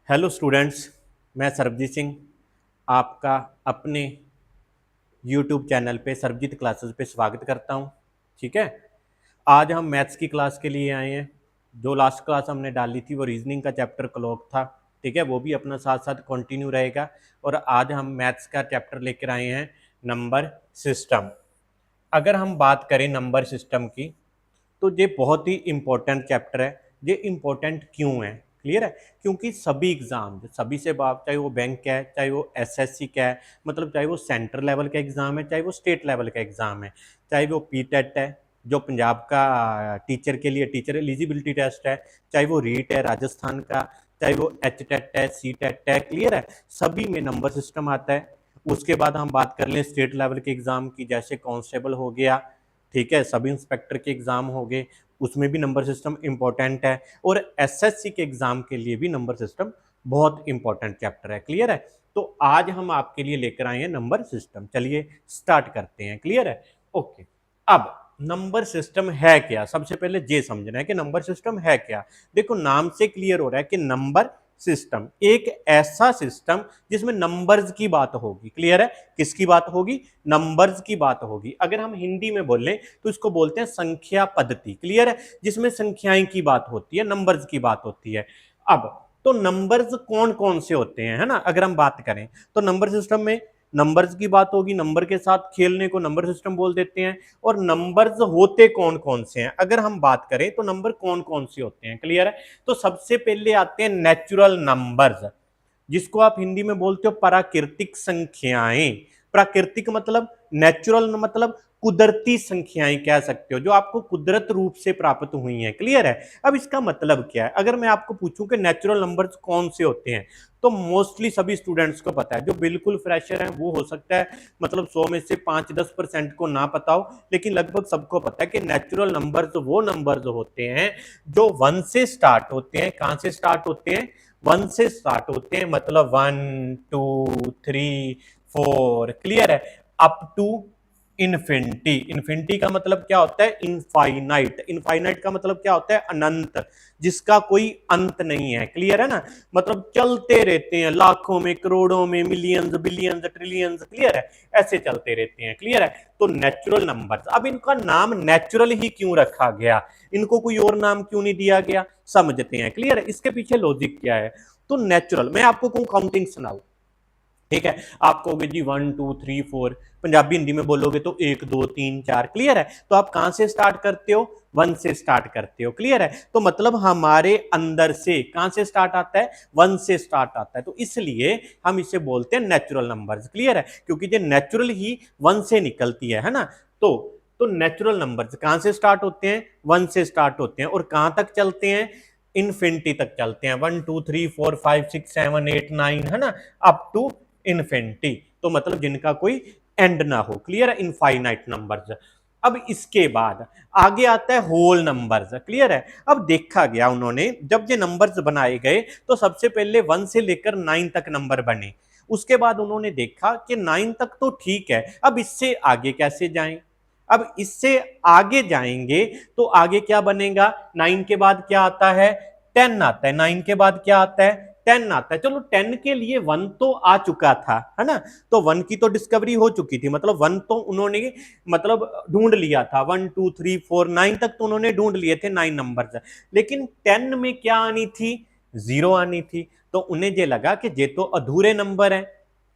Hello students, मैं सरबजीत सिंह आपका अपने यूट्यूब चैनल पे सरबजीत क्लासेस पे स्वागत करता हूँ। ठीक है, आज हम मैथ्स की क्लास के लिए आए हैं। जो लास्ट क्लास हमने डाली थी वो रीजनिंग का चैप्टर क्लॉक था। ठीक है, वो भी अपना साथ साथ कंटिन्यू रहेगा। और आज हम मैथ्स का चैप्टर लेकर आए हैं, नंबर सिस्टम। अगर हम बात करें नंबर सिस्टम की, तो ये बहुत ही इम्पोर्टेंट चैप्टर है। ये इम्पोर्टेंट क्यों है? क्लियर है, क्योंकि सभी एग्जाम, सभी से बात, चाहे वो बैंक का है, चाहे वो एसएससी का है, मतलब चाहे वो सेंट्रल लेवल का एग्जाम है, चाहे वो स्टेट लेवल का एग्जाम है, चाहे वो पीटेट है जो पंजाब का टीचर के लिए टीचर एलिजिबिलिटी टेस्ट है, चाहे वो रीट है राजस्थान का, चाहे वो एच टेट है, सी टेट है। क्लियर है, सभी में नंबर सिस्टम आता है। उसके बाद हम बात कर लें स्टेट लेवल के एग्जाम की, जैसे कांस्टेबल हो गया, ठीक है, सब इंस्पेक्टर के एग्जाम हो गए, उसमें भी नंबर सिस्टम इंपॉर्टेंट है। और एसएससी के एग्जाम के लिए भी नंबर सिस्टम बहुत इंपॉर्टेंट चैप्टर है। क्लियर है, तो आज हम आपके लिए लेकर आए हैं नंबर सिस्टम। चलिए स्टार्ट करते हैं। क्लियर है, ओके। अब नंबर सिस्टम है क्या, सबसे पहले ये समझना है कि नंबर सिस्टम है क्या। देखो, नाम से क्लियर हो रहा है कि नंबर सिस्टम एक ऐसा सिस्टम जिसमें नंबर्स की बात होगी। क्लियर है, किसकी बात होगी? नंबर्स की बात होगी। अगर हम हिंदी में बोलें तो इसको बोलते हैं संख्या पद्धति। क्लियर है, जिसमें संख्याएं की बात होती है, नंबर्स की बात होती है। अब तो नंबर्स कौन कौन से होते हैं, है ना? अगर हम बात करें तो नंबर सिस्टम में नंबर्स की बात होगी, नंबर के साथ खेलने को नंबर सिस्टम बोल देते हैं। और नंबर्स होते कौन कौन से हैं, अगर हम बात करें तो नंबर कौन कौन से होते हैं। क्लियर है, तो सबसे पहले आते हैं नेचुरल नंबर्स, जिसको आप हिंदी में बोलते हो प्राकृतिक संख्याएं। प्राकृतिक मतलब, नेचुरल मतलब कुदरती संख्याएं कह सकते हो, जो आपको कुदरत रूप से प्राप्त हुई हैं। क्लियर है, अब इसका मतलब क्या है? अगर मैं आपको पूछूं कि नेचुरल नंबर्स कौन से होते हैं, तो मोस्टली सभी स्टूडेंट्स को पता है। जो बिल्कुल फ्रेशर है वो हो सकता है मतलब 100 में से 5-10% को ना पता हो, लेकिन लगभग सबको पता है कि नेचुरल नंबर्स वो नंबर्स होते हैं जो 1 से स्टार्ट होते हैं। कहां से स्टार्ट होते हैं? 1 से स्टार्ट होते हैं, मतलब 1 2 3 4। क्लियर है, अप टू इन्फिनिटी। इन्फिनिटी का मतलब क्या होता है? इनफाइनाइट। इनफाइनाइट का मतलब क्या होता है? अनंत, जिसका कोई अंत नहीं है। क्लियर है ना, मतलब चलते रहते हैं, लाखों में, करोड़ों में, मिलियंस, बिलियंस, ट्रिलियंस। क्लियर है, ऐसे चलते रहते हैं। क्लियर है, तो नेचुरल नंबर्स। अब इनका नाम नेचुरल ही क्यों रखा गया, इनको कोई और नाम क्यों नहीं दिया गया, समझते हैं। क्लियर है, इसके पीछे लॉजिक क्या है? तो नेचुरल, मैं आपको कहूं काउंटिंग सुनाऊ, ठीक है, आप कहोगे जी 1 2 3 4, पंजाबी हिंदी में बोलोगे तो 1 2 3 4। क्लियर है, तो आप कहां से स्टार्ट करते हो? 1 से स्टार्ट करते हो। क्लियर है, तो मतलब हमारे अंदर से कहां से स्टार्ट आता है? 1 से स्टार्ट आता है, तो इसलिए हम इसे बोलते हैं नेचुरल नंबर्स। क्लियर है, क्योंकि ये नेचुरल ही 1 से निकलती है ना। तो नेचुरल नंबर्स कहां से स्टार्ट होते हैं? 1 से स्टार्ट होते हैं, और कहां तक चलते हैं? इन्फिनिटी तक चलते हैं। 1 2 3 4 5 6 7 8 9, है ना, अप टू इन्फिनिटी। तो मतलब जिनका कोई एंड ना हो। क्लियर है, इनफाइनाइट नंबर्स। अब इसके बाद आगे आता है होल नंबर्स। क्लियर है, अब देखा गया उन्होंने जब ये नंबर्स बनाए गए तो सबसे पहले 1 से लेकर 9 तक नंबर बने। उसके बाद उन्होंने देखा कि 9 तक तो ठीक है, अब इससे आगे कैसे जाएं। अब इससे आगे जाएंगे तो आगे क्या बनेगा? 9 के बाद क्या आता है? 10 आता है। 9 के बाद क्या आता है? 10 आता है। चलो 10 के लिए 1 तो आ चुका था, है ना, तो 1 की तो डिस्कवरी हो चुकी थी, मतलब 1 तो उन्होंने मतलब ढूंढ लिया था। 1 2 3 4 9 तक तो उन्होंने ढूंढ लिए थे 9 नंबर। लेकिन 10 में क्या आनी थी? 0 आनी थी। तो उन्हें ये लगा कि ये तो अधूरे नंबर है।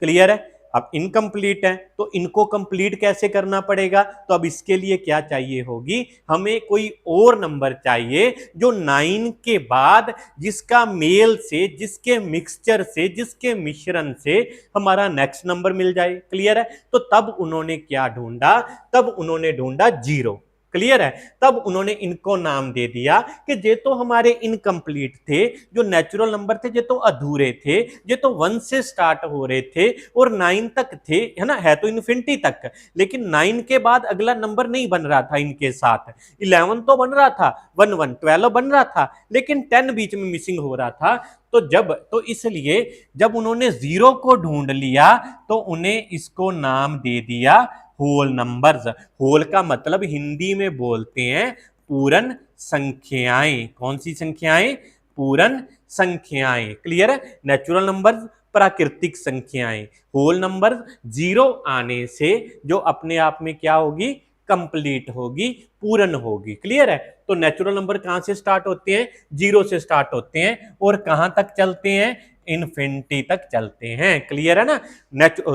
क्लियर है, अब इनकम्प्लीट है, तो इनको कंप्लीट कैसे करना पड़ेगा? तो अब इसके लिए क्या चाहिए होगी? हमें कोई और नंबर चाहिए जो 9 के बाद जिसका मेल से, जिसके मिक्सचर से, जिसके मिश्रण से हमारा नेक्स्ट नंबर मिल जाए। क्लियर है, तो तब उन्होंने क्या ढूंढा? तब उन्होंने ढूंढा 0। क्लियर है, तब उन्होंने इनको नाम दे दिया कि ये तो हमारे इनकम्प्लीट थे, जो नेचुरल नंबर थे ये तो अधूरे थे, ये तो 1 से स्टार्ट हो रहे थे और 9 तक थे, है ना, है तो इन्फिनिटी तक, लेकिन 9 के बाद अगला नंबर नहीं बन रहा था इनके साथ। 11 तो बन रहा था, 1 1 12 बन रहा था, लेकिन 10 बीच में मिसिंग हो रहा था। तो इसलिए जब उन्होंने 0 को ढूंढ लिया तो उन्हें इसको नाम दे दिया होल नंबर्स। होल का मतलब हिंदी में बोलते हैं पूर्ण संख्याएं। कौन सी संख्याएं? पूर्ण संख्याएं। क्लियर है? नेचुरल नंबर्स प्राकृतिक संख्याएं, होल नंबर जीरो आने से जो अपने आप में क्या होगी, कंप्लीट होगी, पूर्ण होगी। क्लियर है? तो नेचुरल नंबर कहां से स्टार्ट होते हैं, जीरो से स्टार्ट होते हैं और कहां तक चलते हैं, इन्फिनिटी तक चलते हैं। क्लियर है ना?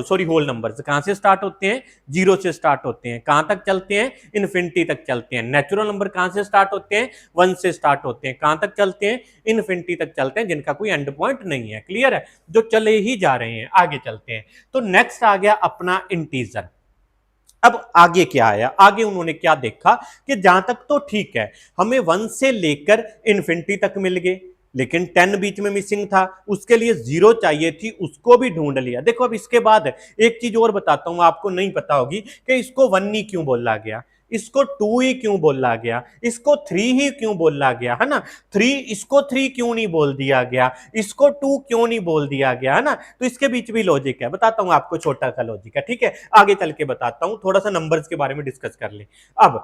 सॉरी, होल नंबर्स कहां से स्टार्ट होते हैं, जीरो से स्टार्ट होते हैं, कहां तक चलते हैं, इन्फिनिटी तक चलते हैं। नेचुरल नंबर कहां से स्टार्ट होते हैं, वन से स्टार्ट होते हैं, कहां तक चलते हैं, इन्फिनिटी तक चलते हैं, जिनका कोई एंड पॉइंट नहीं है। क्लियर है? जो चले ही जा रहे हैं, आगे चलते हैं। तो नेक्स्ट आ गया अपना इंटीजर। अब आगे क्या आया, आगे उन्होंने क्या देखा कि जहां तक तो ठीक है, हमें वन से लेकर इन्फिनिटी तक मिल गए, लेकिन 10 बीच में मिसिंग था, उसके लिए जीरो चाहिए थी, उसको भी ढूंढ लिया। देखो अब इसके बाद एक चीज और बताता हूं, आपको नहीं पता होगी कि इसको वन ही क्यों बोला गया, इसको टू ही क्यों बोला गया, इसको थ्री ही क्यों बोला गया, है ना? थ्री, इसको थ्री क्यों नहीं बोल दिया गया, इसको टू क्यों नहीं बोल दिया गया, है ना? तो इसके बीच भी लॉजिक है, बताता हूं आपको, छोटा सा लॉजिक है। ठीक है, आगे चल के बताता हूं, थोड़ा सा नंबर्स के बारे में डिस्कस कर ले। अब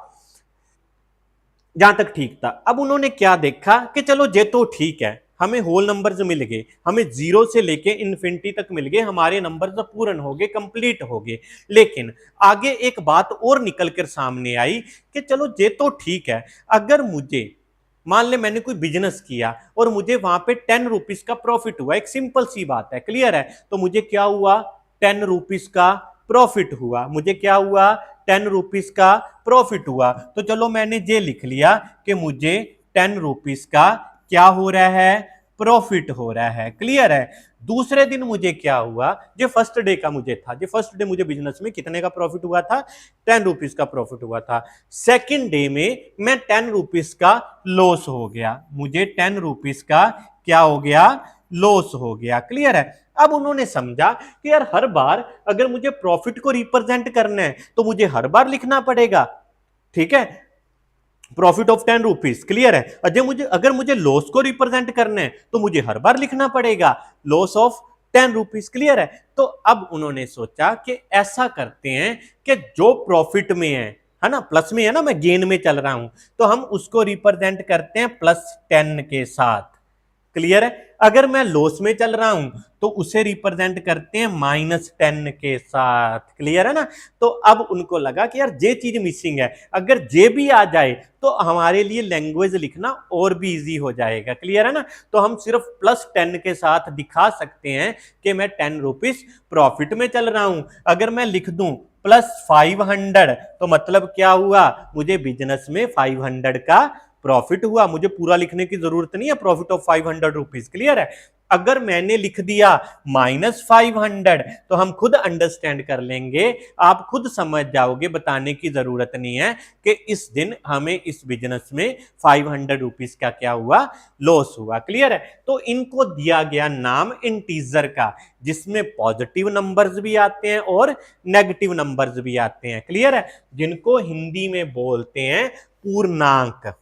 जहां तक ठीक था, अब उन्होंने क्या देखा कि चलो ये तो ठीक है, हमें होल नंबर्स मिल गए, हमें जीरो से लेके इन्फिनिटी तक मिल गए, हमारे नंबर्स पूर्ण हो गए, कंप्लीट हो गए। लेकिन आगे एक बात और निकल कर सामने आई कि चलो ये तो ठीक है, अगर मुझे मान ले मैंने कोई बिजनेस किया और मुझे वहां पे 10 रुपीज का प्रॉफिट हुआ, एक सिंपल सी बात है। क्लियर है? तो मुझे क्या हुआ, 10 रुपीज का प्रॉफिट हुआ, मुझे क्या हुआ, 10 रुपीज का प्रॉफिट हुआ। तो चलो मैंने ये लिख लिया कि मुझे 10 रुपीज का क्या हो रहा है, प्रॉफिट हो रहा है। क्लियर है? दूसरे दिन मुझे क्या हुआ, जो फर्स्ट डे का मुझे था, जो फर्स्ट डे मुझे बिजनेस में कितने का प्रॉफिट हुआ था, 10 रुपीज का प्रॉफिट हुआ था। सेकंड डे में मैं 10 रुपीज का लॉस हो गया, मुझे 10 रुपीज का क्या हो गया, लॉस हो गया। क्लियर है? अब उन्होंने समझा कि यार हर बार अगर मुझे प्रॉफिट को रिप्रेजेंट करना है तो मुझे हर बार लिखना पड़ेगा। ठीक है, प्रॉफिट ऑफ 10 रुपीज। क्लियर है? अगर मुझे लॉस को रिप्रेजेंट करना है तो मुझे हर बार लिखना पड़ेगा लॉस ऑफ 10 रुपीज। क्लियर है? तो अब उन्होंने सोचा कि ऐसा करते हैं कि जो प्रॉफिट में है ना, प्लस में है ना, मैं गेन में चल रहा हूं, तो हम उसको रिप्रेजेंट करते हैं +10 के साथ। क्लियर है? अगर मैं लॉस में चल रहा हूं तो उसे रिप्रेजेंट करते हैं -10 के साथ। क्लियर है ना? तो अब उनको लगा कि यार ये चीज मिसिंग है, अगर जे भी आ जाए तो हमारे लिए लैंग्वेज लिखना और भी इजी हो जाएगा। क्लियर है ना? तो हम सिर्फ +10 के साथ दिखा सकते हैं कि मैं 10 रुपीज प्रॉफिट में चल रहा हूं। अगर मैं लिख दूं +500 तो मतलब क्या हुआ, मुझे बिजनेस में 500 का प्रॉफिट हुआ, मुझे पूरा लिखने की जरूरत नहीं है, प्रॉफिट ऑफ 500 रुपीज। क्लियर है? अगर मैंने लिख दिया -500 तो हम खुद अंडरस्टैंड कर लेंगे, आप खुद समझ जाओगे, बताने की जरूरत नहीं है कि इस दिन हमें इस बिजनेस में 500 रुपीज का क्या हुआ, लॉस हुआ। क्लियर है? तो इनको दिया गया नाम इंटीजर का, जिसमें पॉजिटिव नंबर्स भी आते हैं और नेगेटिव नंबर्स भी आते हैं। क्लियर है? जिनको हिंदी में बोलते हैं पूर्णांक।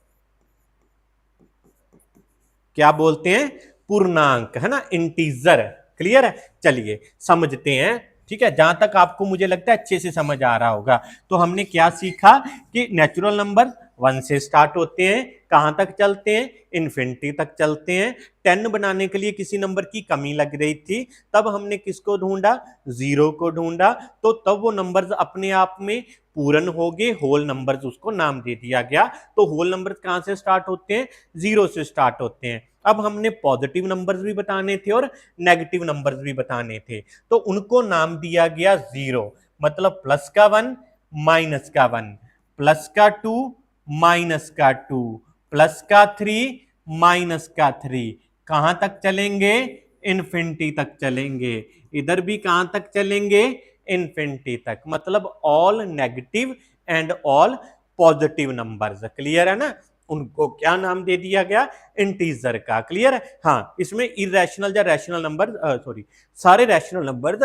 क्या बोलते हैं, पूर्णांक, है ना, इंटीजर। क्लियर है? चलिए समझते हैं। ठीक है, जहां तक आपको मुझे लगता है अच्छे से समझ आ रहा होगा। तो हमने क्या सीखा कि नेचुरल नंबर 1 से स्टार्ट होते हैं, कहां तक चलते हैं, इन्फिनिटी तक चलते हैं। 10 बनाने के लिए किसी नंबर की कमी लग रही थी, तब हमने किसको ढूंढा, जीरो को ढूंढा, तो तब वो नंबर्स अपने आप में पूर्ण हो गए, होल नंबर्स उसको नाम दे दिया गया। तो होल नंबर्स कहां से स्टार्ट होते हैं, जीरो से स्टार्ट होते हैं। अब हमने पॉजिटिव नंबर्स भी बताने थे और नेगेटिव नंबर्स भी बताने थे, तो उनको नाम दिया गया जीरो, मतलब प्लस का 1 माइनस का 1, प्लस का 2 माइनस का 2, प्लस का 3 माइनस का 3। कहां तक चलेंगे, इन्फिनिटी तक चलेंगे। इधर भी कहां तक चलेंगे, इन्फिनिटी तक, मतलब all negative and all positive numbers. Clear है ना? उनको क्या नाम दे दिया गया, इंटीजर का। क्लियर है? हाँ, इसमें इरेशनल या रैशनल नंबर, सॉरी, सारे रैशनल नंबर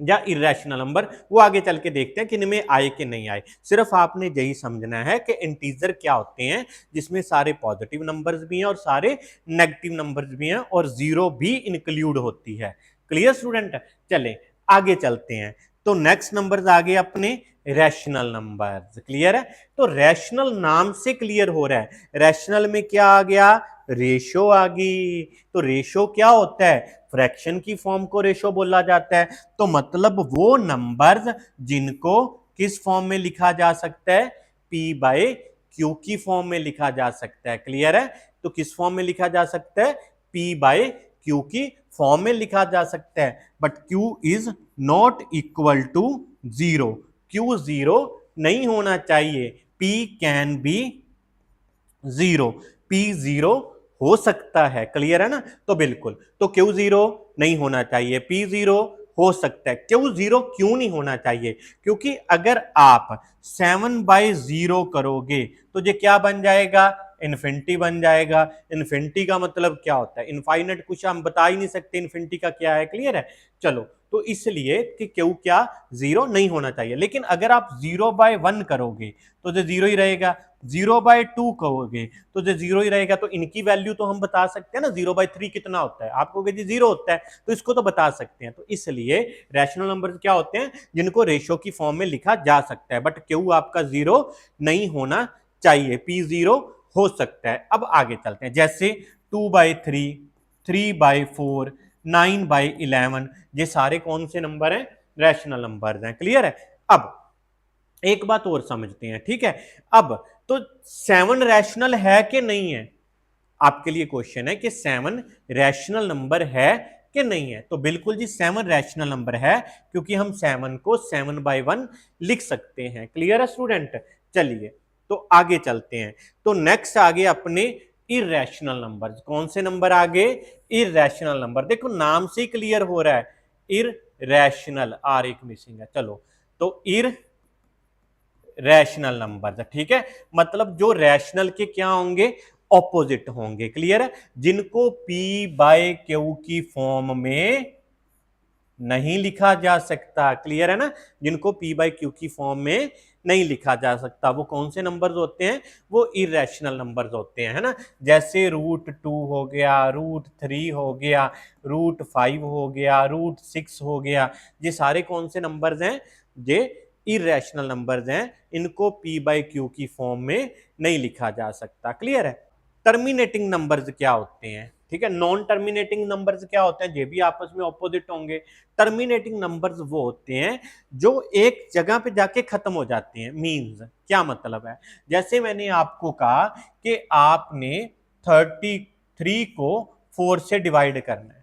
या इरेशनल नंबर वो आगे चल के देखते हैं कि इनमें आए कि नहीं आए। सिर्फ आपने यही समझना है कि इंटीजर क्या होते हैं, जिसमें सारे पॉजिटिव नंबर्स भी हैं और सारे नेगेटिव नंबर्स भी हैं और जीरो भी इंक्लूड होती है। Clear student? चले आगे चलते हैं। तो नेक्स्ट नंबर्स आ गए अपने रैशनल नंबर्स। क्लियर है? तो रैशनल नाम से क्लियर हो रहा है, रैशनल में क्या आ गया, रेशो आ गई। तो रेशो क्या होता है? फ्रैक्शन की फॉर्म को रेशो बोला जाता है। तो मतलब वो नंबर्स जिनको किस फॉर्म में लिखा जा सकता है? P बाय Q की फॉर्म में लिखा जा सकता है। क्लियर है? तो किस फॉर्म में लिखा जा सकता है? P बाय Q की फॉर्म में लिखा जा सकता है। But Q is not equal to zero. Q zero नहीं होना चाहिए। P can be zero. P zero हो सकता है। क्लियर है ना? तो बिल्कुल, तो Q जीरो नहीं होना चाहिए, P जीरो हो सकता है। Q जीरो क्यों नहीं होना चाहिए? क्योंकि अगर आप 7/0 करोगे तो ये क्या बन जाएगा? इन्फिनिटी बन जाएगा। इन्फिनिटी का मतलब क्या होता है? इनफाइनाइट कुछ हम बता ही नहीं सकते इन्फिनिटी का क्या है। क्लियर है? चलो, तो इसलिए कि क्यों क्या जीरो नहीं होना चाहिए। लेकिन अगर आप 0/1 करोगे तो जो जीरो ही रहेगा, 0/2 कहोगे तो जो जीरो ही रहेगा। तो इनकी वैल्यू तो हम बता सकते हैं ना, 0/3 कितना होता है? आप कहोगे जी जीरो होता है, तो इसको तो बता सकते हैं। तो इसलिए रैशनल नंबर क्या होते हैं? जिनको रेशो की फॉर्म में लिखा जा सकता है। बट क्यू आपका जीरो नहीं होना चाहिए, P जीरो हो सकता है। अब आगे चलते हैं, जैसे 2/3, 3/4, 9/11, ये सारे कौन से नंबर हैं? रैशनल नंबर हैं। क्लियर है? अब एक बात और समझते हैं, ठीक है? अब तो 7 रैशनल है कि नहीं है? आपके लिए क्वेश्चन है कि 7 रैशनल नंबर है कि नहीं है? तो बिल्कुल जी 7 रैशनल नंबर है, क्योंकि हम 7 को 7/1 लिख सकते हैं। क्लियर है स्टूडेंट? चलिए, तो आगे चलते हैं। तो नेक्स्ट आगे अपने इररेशनल नंबर। कौन से नंबर आगे? Irrational number. देखो नाम से ही क्लियर हो रहा है, इररेशनल, आर एक मिसिंग है। चलो, तो इर रैशनल नंबर, ठीक है? मतलब जो रैशनल के क्या होंगे? ऑपोजिट होंगे। क्लियर है? जिनको P बाय Q की फॉर्म में नहीं लिखा जा सकता। क्लियर है ना? जिनको P बाय Q की फॉर्म में नहीं लिखा जा सकता, वो कौन से नंबर्स होते हैं? वो इररेशनल नंबर्स होते हैं, है ना? जैसे √2 हो गया, √3 हो गया, √5 हो गया, √6 हो गया। ये सारे कौन से नंबर्स हैं? ये इररेशनल नंबर्स हैं। इनको P बाय Q की फॉर्म में नहीं लिखा जा सकता। क्लियर है? टर्मिनेटिंग नंबर्स क्या होते हैं? ठीक है, नॉन टर्मिनेटिंग नंबर्स क्या होते हैं? ये भी आपस में ऑपोजिट होंगे। टर्मिनेटिंग नंबर्स वो होते हैं जो एक जगह पे जाके खत्म हो जाते हैं। मींस क्या मतलब है? जैसे मैंने आपको कहा कि आपने 33 को 4 से डिवाइड करना है।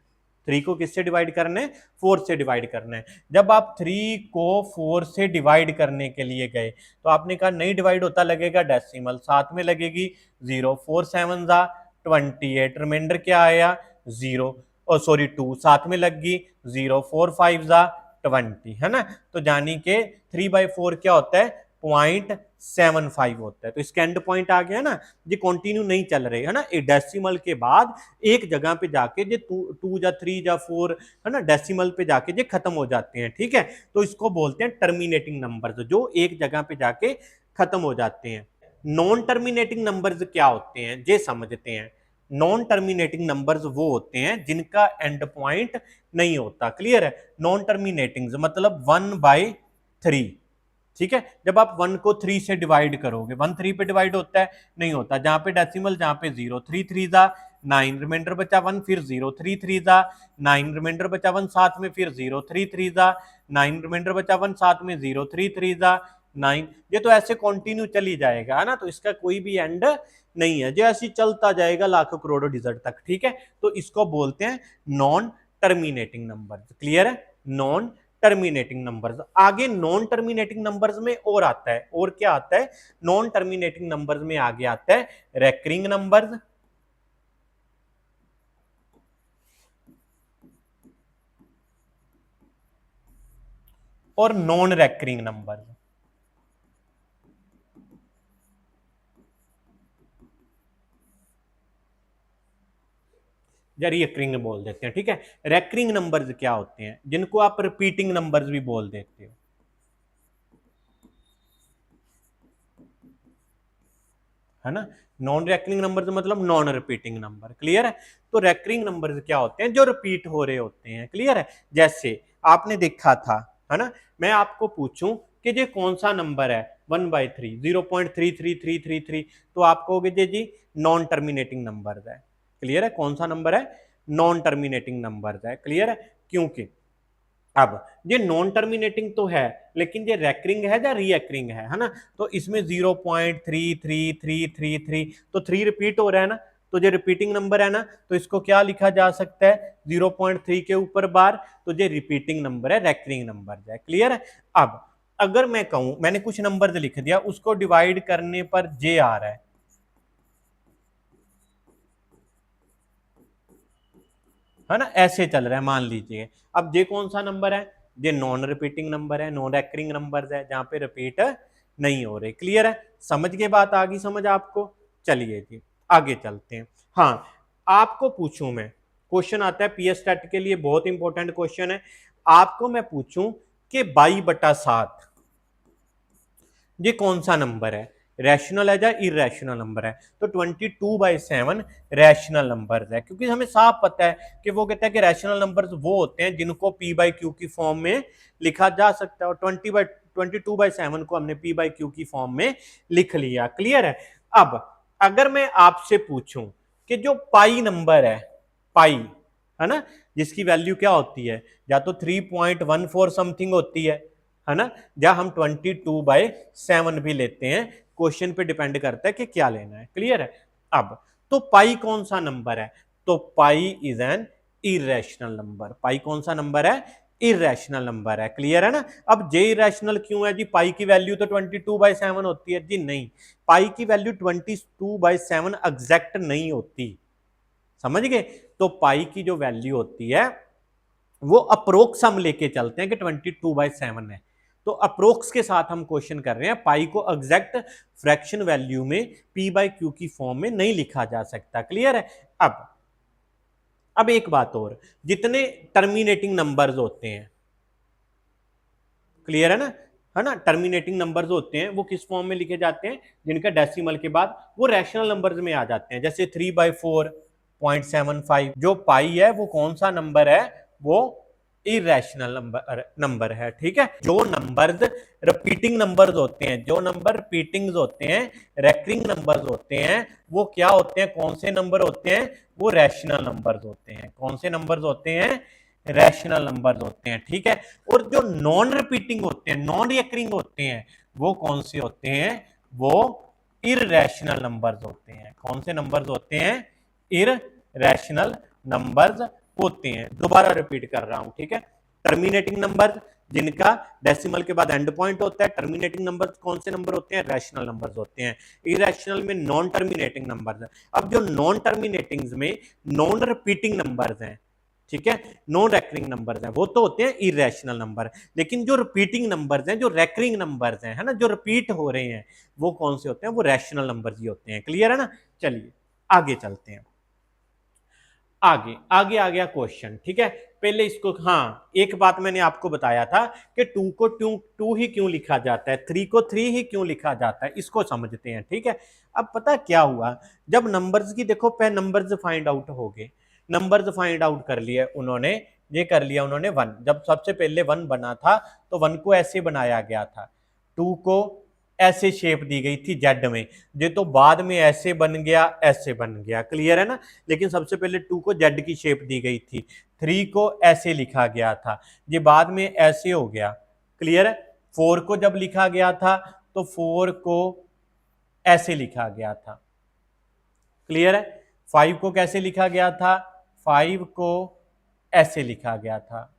3 को किससे डिवाइड करना है? 4 से डिवाइड करना है। जब आप 3 को 4 से डिवाइड करने के लिए गए तो आपने कहा नहीं डिवाइड होता, लगेगा डेसिमल, साथ में लगेगी 0। 4 7 जा 28, रिमाइंडर क्या आया? 0, और सॉरी 2, साथ में लग गई 0। 4 5 जा 20, है ना? तो जानी के 3/4 क्या होता है? 0.75 होता है। तो इसका एंड पॉइंट आ गया ना? ये कंटिन्यू नहीं चल रहे, है ना? एक डेसिमल के बाद एक जगह पे जाके ये 2 या 3 या 4, है ना, डेसिमल पे जाके ये खत्म हो जाते हैं। ठीक है? तो इसको बोलते हैं टर्मिनेटिंग नंबर्स, जो एक जगह पे जाके खत्म हो जाते हैं। नॉन टर्मिनेटिंग नंबर्स क्या होते हैं ये समझते हैं। नॉन टर्मिनेटिंग नंबर्स वो होते हैं जिनका एंड पॉइंट नहीं होता। क्लियर है? नॉन टर्मिनेटिंग मतलब 1/3। ठीक है? जब आप 1 को 3 से डिवाइड करोगे, 1 3 पे डिवाइड होता है? नहीं होता। जहां पे डेसिमल, जहां पे 0, 3 3 जा 9, रिमाइंडर बचा 1, फिर 0, 3 3 जा 9, रिमाइंडर बचा 1, साथ में फिर 0, 3 3 जा 9, रिमाइंडर बचा 1, साथ में 0, 3 3 जा 9। ये तो ऐसे कंटिन्यू चली जाएगा, है ना? तो इसका कोई भी एंड नहीं है, जो ऐसे चलता जाएगा लाखों करोड़ों डिजिट तक। ठीक है? तो इसको बोलते हैं नॉन टर्मिनेटिंग नंबर। क्लियर है? Non terminating numbers. आगे नॉन टर्मिनेटिंग नंबर्स में और आता है, और क्या आता है? नॉन टर्मिनेटिंग नंबर्स में आगे आता है रेकरिंग नंबर्स और नॉन रेकरिंग नंबर्स। या रिकरिंग बोल देते हैं। ठीक है? रेकरिंग नंबर्स क्या होते हैं? जिनको आप रिपीटिंग नंबर्स भी बोल देते हो, है ना? नॉन रेकरिंग नंबर मतलब नॉन रिपीटिंग नंबर। क्लियर है? तो रेकरिंग नंबर क्या होते हैं? जो रिपीट हो रहे होते हैं। क्लियर है? जैसे आपने देखा था, है ना, मैं आपको पूछूं कि ये कौन सा नंबर है? 1/3, 0.33333, तो आप कहोगे जी नॉन टर्मिनेटिंग नंबर है। क्लियर है? कौन सा नंबर है? नॉन टर्मिनेटिंग नंबर है। क्लियर है? क्योंकि अब ये नॉन टर्मिनेटिंग तो है, लेकिन ये रेकरिंग है या रीएकरिंग है ना? तो इसमें 0.3333 तो 3 रिपीट हो रहा है ना, तो ये रिपीटिंग नंबर है ना, तो इसको क्या लिखा जा सकता है? 0.3 के ऊपर बार, तो ये रिपीटिंग नंबर है, रेकरिंग नंबर है। क्लियर है? अब अगर मैं कहूं, मैंने कुछ नंबर लिख दिया, उसको डिवाइड करने पर जे आ रहा है ना, ऐसे चल रहा है मान लीजिए। अब जे कौन सा नंबर है? ये नॉन रिपीटिंग नंबर है, नॉन रेकरिंग नंबर है, जहां पे रिपीट नहीं हो रहे। क्लियर है? समझ के बात आ गई समझ आपको? चलिए जी आगे चलते हैं। हाँ, आपको पूछूं मैं, क्वेश्चन आता है पीएस स्टैट के लिए, बहुत इंपॉर्टेंट क्वेश्चन है। आपको मैं पूछूं कि 22/7 ये कौन सा नंबर है? रैशनल है या इरेशनल नंबर है? तो 22/7 रैशनल नंबर है, क्योंकि हमें साफ पता है कि वो कहता है कि रैशनल नंबर्स वो होते हैं जिनको p बाई क्यू की फॉर्म में लिखा जा सकता है, और 22/7 को हमने p बाई क्यू की फॉर्म में लिख लिया। क्लियर है? अब अगर मैं आपसे पूछूं कि जो पाई नंबर है, पाई है ना, जिसकी वैल्यू क्या होती है? या तो 3.14 समथिंग होती है ना, या हम 22/7 भी लेते हैं, क्वेश्चन पे डिपेंड करता है कि क्या लेना है। क्लियर है? अब तो पाई कौन सा नंबर है? तो pi is an irrational number. Pi कौन सा नंबर है? इरेशनल नंबर है। क्लियर है ना? अब जे इरेशनल क्यों है जी? पाई की वैल्यू तो 22/7 होती है जी? नहीं, पाई की वैल्यू 22/7 एग्जैक्ट नहीं होती, समझ गए? तो पाई की जो वैल्यू होती है वो अप्रोक्स हम लेके चलते हैं कि 22/7 है, तो अप्रोक्स के साथ हम क्वेश्चन कर रहे हैं। पाई को एग्जैक्ट फ्रैक्शन वैल्यू में p बाई क्यू की फॉर्म में नहीं लिखा जा सकता। क्लियर है? अब एक बात और, जितने टर्मिनेटिंग नंबर्स होते हैं, क्लियर है ना, टर्मिनेटिंग नंबर्स होते हैं वो किस फॉर्म में लिखे जाते हैं? जिनका डेसिमल के बाद वो रैशनल नंबर्स में आ जाते हैं। जैसे 3/4.75 जो पाई है वो कौन सा नंबर है? वो इरेशनल नंबर है। ठीक है? जो नंबर्स रिपीटिंग नंबर्स होते हैं, जो नंबर रिपीटिंग होते हैं, रेकरिंग नंबर्स होते हैं, वो क्या होते हैं? कौन से नंबर होते हैं? वो रैशनल नंबर्स होते हैं। कौन से नंबर्स होते हैं? रैशनल नंबर्स होते हैं। ठीक है? और जो नॉन रिपीटिंग होते हैं, नॉन रिकरिंग होते हैं, वो कौन से होते हैं? वो इरेशनल नंबर्स होते हैं। कौन से नंबर्स होते हैं? इरेशनल नंबर्स होते हैं। दोबारा रिपीट कर रहा हूं, ठीक है? टर्मिनेटिंग नंबर जिनका डेसिमल के बाद एंड पॉइंट होता है, टर्मिनेटिंग नंबर कौन से नंबर होते हैं? रैशनल नंबर्स होते हैं। इरेशनल में नॉन टर्मिनेटिंग नंबर्स है। अब जो नॉन टर्मिनेटिंग में नॉन रिपीटिंग नंबर्स हैं, ठीक है, नॉन रेकरिंग नंबर्स हैं, वो तो होते हैं इरेशनल नंबर। लेकिन जो रिपीटिंग नंबर्स हैं, जो रेकरिंग नंबर्स हैं, है ना, जो रिपीट हो रहे हैं, वो कौन से होते हैं? वो रैशनल नंबर्स ही होते हैं। क्लियर है ना? चलिए आगे चलते हैं। आगे आगे आ गया क्वेश्चन, ठीक है? पहले इसको, हाँ, एक बात मैंने आपको बताया था कि 2 को 2 ही क्यों लिखा जाता है, 3 को 3 ही क्यों लिखा जाता है, इसको समझते हैं। ठीक है? अब पता क्या हुआ, जब नंबर्स की देखो, पहले नंबर्स फाइंड आउट हो गए, नंबर्स फाइंड आउट कर लिए उन्होंने, ये कर लिया उन्होंने 1। जब सबसे पहले 1 बना था तो 1 को ऐसे बनाया गया था, 2 को ऐसे शेप दी गई थी जेड में, ये तो बाद में ऐसे बन गया, ऐसे बन गया। क्लियर है ना? लेकिन सबसे पहले 2 को जेड की शेप दी गई थी, 3 को ऐसे लिखा गया था, ये बाद में ऐसे हो गया। क्लियर है? 4 को जब लिखा गया था तो 4 को ऐसे लिखा गया था। क्लियर है? 5 को कैसे लिखा गया था? 5 को ऐसे लिखा गया था।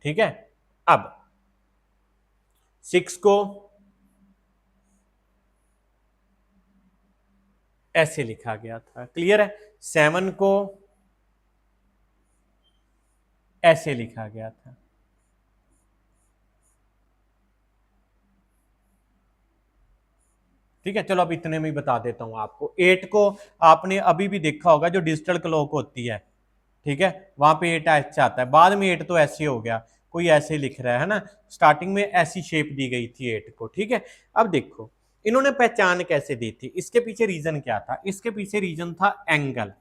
ठीक है? अब 6 को ऐसे लिखा गया था। क्लियर है? 7 को ऐसे लिखा गया था। ठीक है? चलो अब इतने में ही बता देता हूं आपको। 8 को आपने अभी भी देखा होगा, जो डिजिटल क्लॉक होती है, ठीक है, वहां पे 8 ऐसे आता है, बाद में 8 तो ऐसे हो गया, कोई ऐसे लिख रहा है ना, स्टार्टिंग में ऐसी शेप दी गई थी 8 को। ठीक है? अब देखो इन्होंने पहचान कैसे दी थी, इसके पीछे रीजन क्या था? इसके पीछे रीजन था एंगल,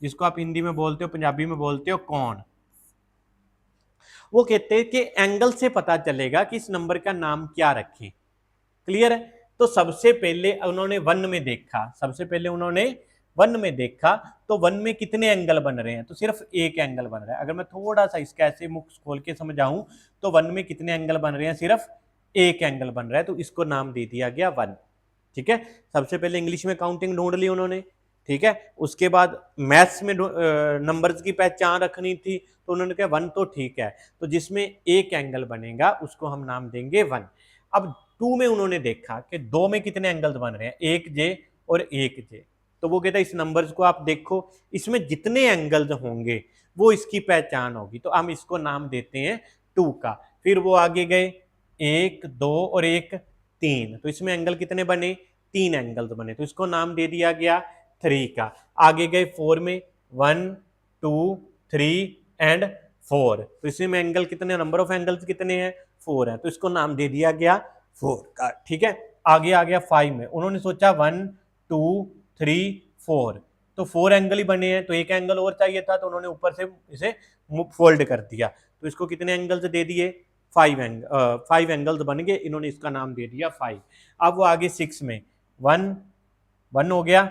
जिसको आप हिंदी में बोलते हो, पंजाबी में बोलते हो कौन। वो कहते हैं कि एंगल से पता चलेगा कि इस नंबर का नाम क्या रखें। क्लियर है? तो सबसे पहले उन्होंने वन में देखा, सबसे पहले उन्होंने वन में देखा, तो वन में कितने एंगल बन रहे हैं, तो सिर्फ एक एंगल बन रहा है। अगर मैं थोड़ा सा इसका ऐसे मुख खोल के समझाऊं तो वन में कितने एंगल बन रहे हैं, सिर्फ एक एंगल बन रहा है, तो इसको नाम दे दिया गया वन। ठीक है, सबसे पहले इंग्लिश में काउंटिंग ढूंढ ली उन्होंने। ठीक है, उसके बाद मैथ्स में नंबर्स की पहचान रखनी थी, तो उन्होंने कहा वन तो ठीक है, तो जिसमें एक एंगल बनेगा उसको हम नाम देंगे वन। अब टू में उन्होंने देखा कि दो में कितने एंगल्स बन रहे हैं, एक जे और एक जे, तो वो कहता है इस नंबर्स को आप देखो, इसमें जितने एंगल्स होंगे वो इसकी पहचान होगी, तो हम इसको नाम देते हैं टू का। फिर वो आगे गए, एक, दो और एक, तीन, तो इसमें एंगल कितने बने, तीन एंगल्स बने, तो इसको नाम दे दिया गया थ्री का। आगे गए फोर में, one, two, three and four, तो इसमें एंगल कितने, नंबर ऑफ एंगल्स कितने हैं, फोर है, तो इसको नाम दे दिया गया फोर का। ठीक है, आगे आ गया फाइव में, उन्होंने सोचा वन, टू, थ्री, फोर, तो फोर एंगल ही बने हैं, तो एक एंगल और चाहिए था, तो उन्होंने ऊपर से इसे फोल्ड कर दिया, तो इसको कितने एंगल्स दे दिए, फाइव एंगल्स बन गए, इन्होंने इसका नाम दे दिया फाइव। अब वो आगे सिक्स में, वन, वन हो गया,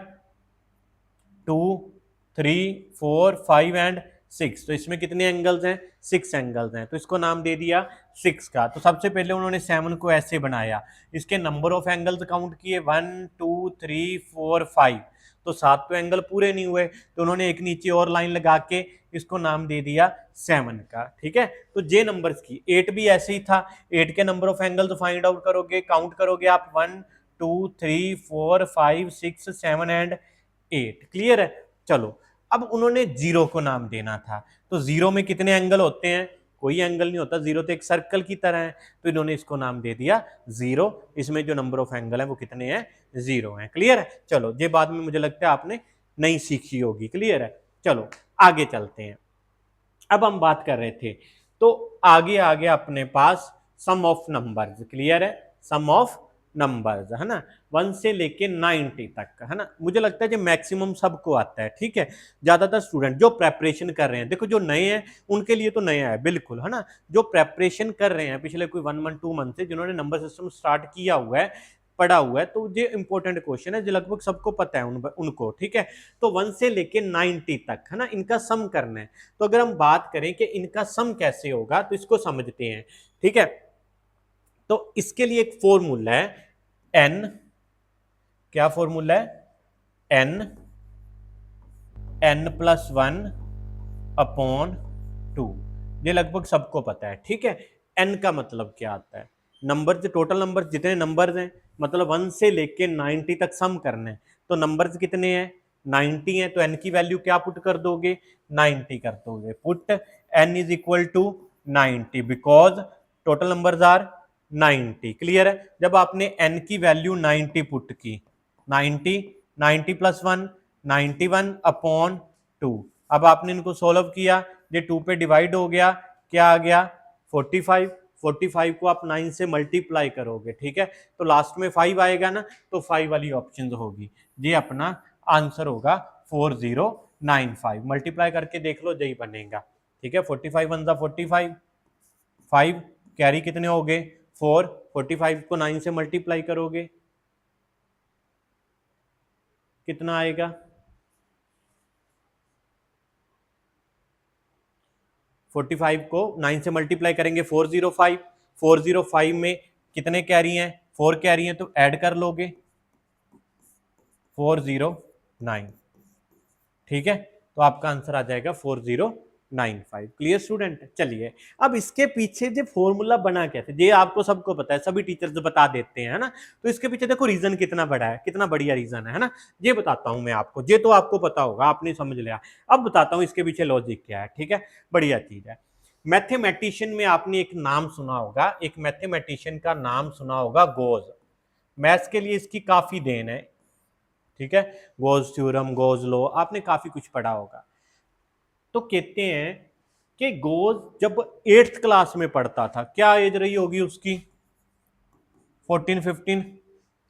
two, three, four, five and six, तो इसमें कितने एंगल्स हैं, सिक्स एंगल्स हैं, तो इसको नाम दे दिया सिक्स का। तो सबसे पहले उन्होंने सेवन को ऐसे बनाया, इसके नंबर ऑफ एंगल्स काउंट किए, one, two, three, four, five, तो सात तो एंगल पूरे नहीं हुए, तो उन्होंने एक नीचे और लाइन लगा के इसको नाम दे दिया सेवन का। ठीक है, तो जे नंबर्स की, एट भी ऐसे ही था, एट के number of angles find out करोगे, काउंट करोगे आप, one, two, three, four, five, six, seven and eight. Clear है, चलो अब उन्होंने जीरो को नाम देना था, तो जीरो में कितने एंगल होते हैं, कोई एंगल नहीं होता, जीरो तो एक सर्कल की तरह है, तो इन्होंने इसको नाम दे दिया जीरो, इसमें जो नंबर ऑफ एंगल है वो कितने हैं, जीरो हैं। क्लियर है, चलो ये बाद में मुझे लगता है आपने नहीं सीखी होगी। क्लियर है, चलो आगे चलते हैं। अब हम बात कर रहे थे, तो आगे आ गया अपने पास सम ऑफ नंबर्स। क्लियर है, सम ऑफ नंबर्स है ना, 1 से लेके 90 तक है ना, मुझे लगता है कि मैक्सिमम सबको आता है। ठीक है, ज्यादातर स्टूडेंट जो प्रेपरेशन कर रहे हैं, देखो जो नए हैं उनके लिए तो नया है बिल्कुल है ना, जो प्रेपरेशन कर रहे हैं पिछले कोई 1 मंथ 2 मंथ से, जिन्होंने नंबर सिस्टम स्टार्ट किया हुआ है, पढ़ा हुआ है, तो ये इंपॉर्टेंट क्वेश्चन है जो लगभग सबको पता है उनको। ठीक है, तो 1 से लेके 90 तक है ना, इनका सम करना है। तो अगर हम बात करें कि इनका सम कैसे होगा, तो इसको समझते हैं। ठीक है, तो इसके लिए एक फॉर्मूला है n, क्या फॉर्मूला है, n plus one upon two, ये लगभग सबको पता है। ठीक है, n का मतलब क्या आता है, नंबर, टोटल नंबर जितने नंबर्स हैं, मतलब 1 से लेके 90 तक सम करना है, तो नंबर्स कितने हैं, 90 है, तो n की वैल्यू क्या पुट कर दोगे, 90 कर दोगे, put n is equal to 90 because total numbers are 90। Clear है, जब आपने n की वैल्यू 90 पुट की, 90, 90 प्लस वन 91 अपॉन टू, अब आपने इनको सोल्व किया, ये 2 पे डिवाइड हो गया, क्या आ गया 45, 45 को आप 9 से मल्टीप्लाई करोगे। ठीक है, तो लास्ट में 5 आएगा ना, तो 5 वाली ऑप्शन होगी, ये अपना आंसर होगा 4095, मल्टीप्लाई करके देख लो यही बनेगा। ठीक है, 45 वन 45, 5 कैरी कितने हो गए 4, 45 को 9 से मल्टीप्लाई करोगे कितना आएगा, 45 को 9 से मल्टीप्लाई करेंगे 405, 405 में कितने कैरी हैं, 4 कैरी हैं, तो ऐड कर लोगे 409। ठीक है, तो आपका आंसर आ जाएगा 4095। क्लियर स्टूडेंट, चलिए अब इसके पीछे जो फॉर्मूला बना कैसे, ये आपको सबको पता है, सभी टीचर्स बता देते हैं है ना, तो इसके पीछे देखो रीजन कितना बड़ा है, कितना बढ़िया रीजन है ना, ये बताता हूं मैं आपको, ये तो आपको पता होगा, आपने समझ लिया, अब बताता हूं इसके पीछे लॉजिक क्या है। ठीक है, बढ़िया चीज है। मैथमेटिशियन में आपने एक नाम सुना होगा, एक मैथमेटिशियन का नाम सुना होगा गोज, मैथ्स के लिए इसकी काफी देन है। ठीक है, गोज थ्योरम, गोज लॉ, आपने काफी कुछ पढ़ा होगा। तो कहते हैं कि गोज जब 8th क्लास में पढ़ता था, क्या एज रही होगी उसकी, 14, 15,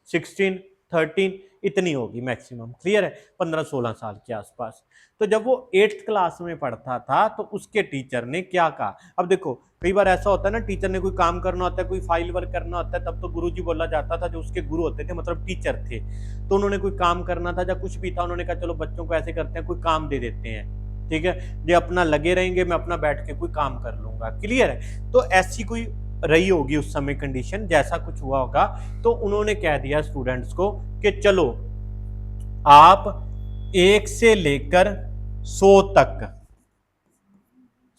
16, 13 इतनी होगी मैक्सिमम। क्लियर है, 15-16 साल के आसपास। तो जब वो 8th क्लास में पढ़ता था तो उसके टीचर ने क्या कहा, अब देखो कई बार ऐसा होता है ना, टीचर ने कोई काम करना होता है, कोई फाइल वर्क करना होता है, तब तो गुरुजी बोला जाता था, जो उसके गुरु होते थे मतलब टीचर थे। तो उन्होंने कोई काम करना था या कुछ भी था, उन्होंने कहा चलो बच्चों को ऐसे करते हैं, कोई काम दे देते हैं, ठीक है, ये अपना लगे रहेंगे, मैं अपना बैठ के कोई काम कर लूंगा। क्लियर है, तो ऐसी कोई रही होगी उस समय कंडीशन, जैसा कुछ हुआ होगा, तो उन्होंने कह दिया स्टूडेंट्स को कि चलो आप 1 से लेकर 100 तक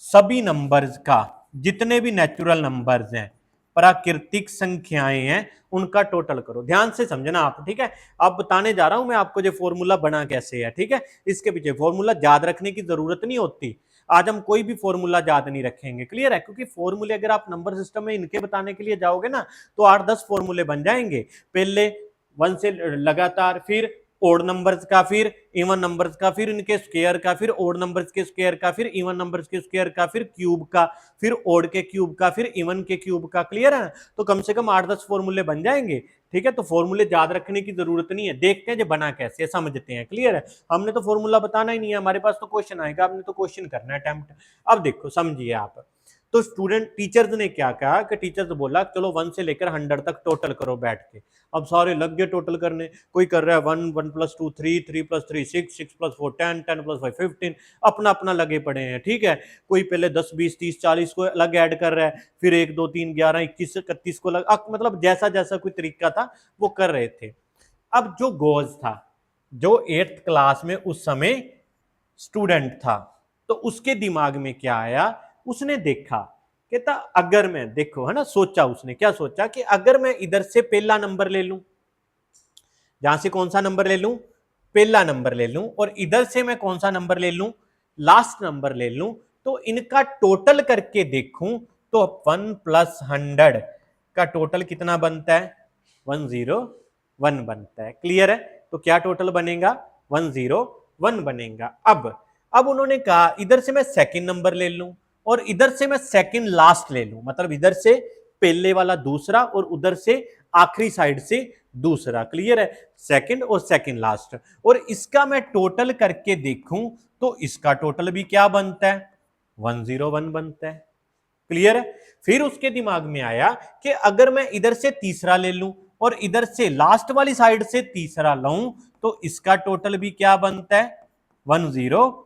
सभी नंबर्स का, जितने भी नेचुरल नंबर्स हैं, प्राकृतिक संख्याएं हैं, उनका टोटल करो। ध्यान से समझना आप, ठीक है, अब बताने जा रहा हूं मैं आपको जो फॉर्मूला बना कैसे है, ठीक है, इसके पीछे फॉर्मूला याद रखने की जरूरत नहीं होती। आज हम कोई भी फॉर्मूला याद नहीं रखेंगे। क्लियर है, क्योंकि फॉर्मूले अगर आप नंबर सिस्टम में इनके बताने के लिए जाओगे ना तो 8-10 फॉर्मूले बन जाएंगे। पहले 1 से लगातार, फिर ओड नंबर्स का, फिर इवन नंबर्स का, फिर इनके स्क्वायर का, फिर ओड नंबर्स के स्क्वायर का, फिर इवन नंबर्स के स्क्वायर का, फिर क्यूब का, फिर ओड के क्यूब का, फिर इवन के क्यूब का। क्लियर है ना, तो कम से कम 8-10 फॉर्मूले बन जाएंगे। ठीक है, तो फॉर्मूले याद रखने की जरूरत नहीं है, देखते हैं जो बना कैसे समझते हैं। क्लियर है, हमने तो फॉर्मूला बताना ही नहीं है, हमारे पास तो क्वेश्चन आएगा, आपने तो क्वेश्चन करना है अटेम्प्ट। अब देखो समझिए आप, तो स्टूडेंट टीचर्स ने क्या कहा कि टीचर्स बोला चलो 1 से लेकर 100 तक टोटल करो बैठ के। अब सारे लग गए टोटल करने, कोई कर रहा है 1, 1 + 2 3, 3 + 3 6, 6 + 4 10, 10 + 5 15, अपना अपना लगे पड़े हैं। ठीक है, कोई पहले 10 20 30 40 को अलग ऐड कर रहा है, फिर 1 2 3 11 21 31 को अलग, मतलब जैसा जैसा कोई तरीका था वो कर रहे थे। अब जो गोज था, जो 8th क्लास में उस समय स्टूडेंट था, तो उसके दिमाग में क्या आया, उसने देखा, कहता अगर मैं, देखो है ना, सोचा, उसने क्या सोचा कि अगर मैं इधर से पहला नंबर ले लूं, जहां से कौन सा नंबर ले लूं, पहला नंबर ले लूं, और इधर से मैं कौन सा नंबर ले लूं, लास्ट नंबर ले लूं, तो इनका टोटल करके देखूं तो 1 + 100 का टोटल कितना बनता है, 101 बनता है। क्लियर है, तो क्या टोटल बनेगा, 101 बनेगा। अब उन्होंने कहा इधर से मैं सेकंड नंबर ले लूं और इधर से मैं सेकंड लास्ट ले लूं, मतलब इधर से पहले वाला दूसरा और उधर से आखिरी साइड से दूसरा। क्लियर है, सेकंड और सेकंड लास्ट, और इसका मैं टोटल करके देखूं तो इसका टोटल भी क्या बनता है, 101 बनता है। क्लियर है, फिर उसके दिमाग में आया कि अगर मैं इधर से तीसरा ले लूं और इधर से लास्ट वाली साइड से तीसरा लाऊं तो इसका टोटल भी क्या बनता है, 101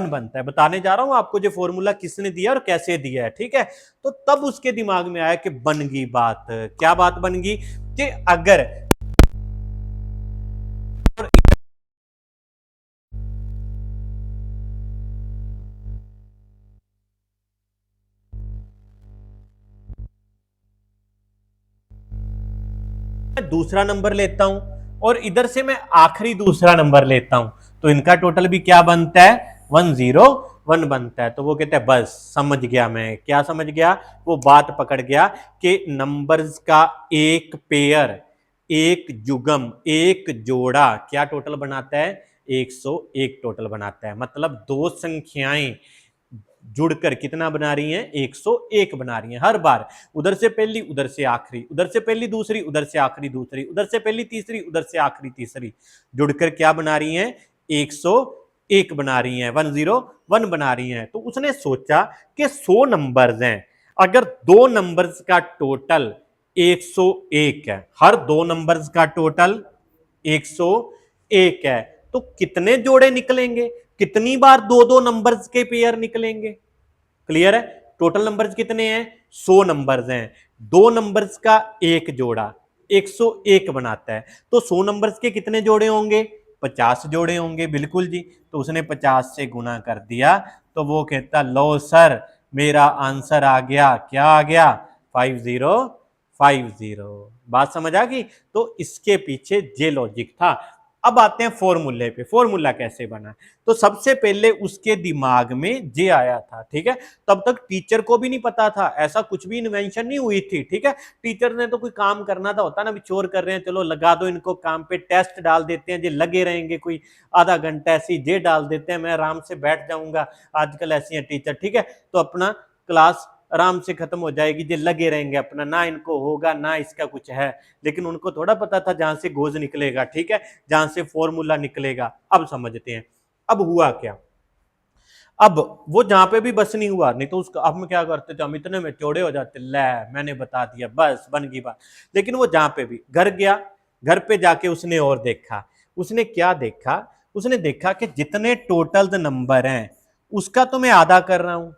बनता है। बताने जा रहा हूं आपको जो फॉर्मूला किसने दिया और कैसे दिया है। ठीक है, तो तब उसके दिमाग में आया कि बन गई बात, क्या बात बन गई, कि अगर दूसरा नंबर लेता हूं और इधर से मैं आखिरी दूसरा नंबर लेता हूं तो इनका टोटल भी क्या बनता है, 101 बनता है। तो वो कहते हैं बस समझ गया मैं, क्या समझ गया, वो बात पकड़ गया कि नंबर्स का एक पेयर, एक जुगम, एक जोड़ा क्या टोटल बनाता है, 101 टोटल बनाता है। मतलब दो संख्याएं जुड़कर कितना बना रही हैं, 101 बना रही हैं हर बार, उधर से पहली उधर से आखिरी, उधर से पहली दूसरी उधर से आखिरी दूसरी, उधर से पहली तीसरी उधर से आखिरी तीसरी, जुड़कर क्या बना रही हैं, 101 बना रही हैं, 101 बना रही हैं। तो उसने सोचा कि 100 नंबर्स हैं, अगर दो नंबर्स का टोटल 101 है, हर दो नंबर्स का टोटल 101 है, तो कितने जोड़े निकलेंगे, कितनी बार दो दो नंबर्स के पेयर निकलेंगे। क्लियर है, टोटल नंबर्स कितने हैं, 100 नंबर्स हैं, दो नंबर्स का एक जोड़ा 101 बनाता है, तो 100 नंबर्स के कितने जोड़े होंगे, 50 जोड़े होंगे। बिल्कुल जी, तो उसने 50 से गुना कर दिया, तो वो कहता लो सर मेरा आंसर आ गया, क्या आ गया, 5050। बात समझ आ गई, तो इसके पीछे जे लॉजिक था। अब आते हैं फॉर्मूले पे, फॉर्मूला कैसे बना, तो सबसे पहले उसके दिमाग में जे आया था। ठीक है, तब तक टीचर को भी नहीं पता था, ऐसा कुछ भी इन्वेंशन नहीं हुई थी। ठीक है, टीचर ने तो कोई काम करना था, होता ना भी चोर कर रहे हैं, चलो लगा दो इनको काम पे, टेस्ट डाल देते हैं, जे लगे रहेंगे कोई आधा घंटा ऐसी जे डाल देते हैं, मैं आराम से बैठ जाऊंगा, आजकल ऐसी है टीचर। ठीक है, तो अपना क्लास आराम से खत्म हो जाएगी, जो लगे रहेंगे अपना, ना इनको होगा ना इसका कुछ है, लेकिन उनको थोड़ा पता था जहां से गोज निकलेगा, ठीक है, जहां से फॉर्मूला निकलेगा। अब समझते हैं अब हुआ क्या। अब वो जहां पे भी बस नहीं हुआ, नहीं तो उसका अब हम क्या करते थे, हम इतने में चौड़े हो जाते, ले मैंने बता दिया बस बन गई बात। लेकिन वो जहां पे भी घर गया, घर पे जाके उसने और देखा, उसने क्या देखा, उसने देखा कि जितने टोटल नंबर हैं उसका तो मैं आधा कर रहा हूं।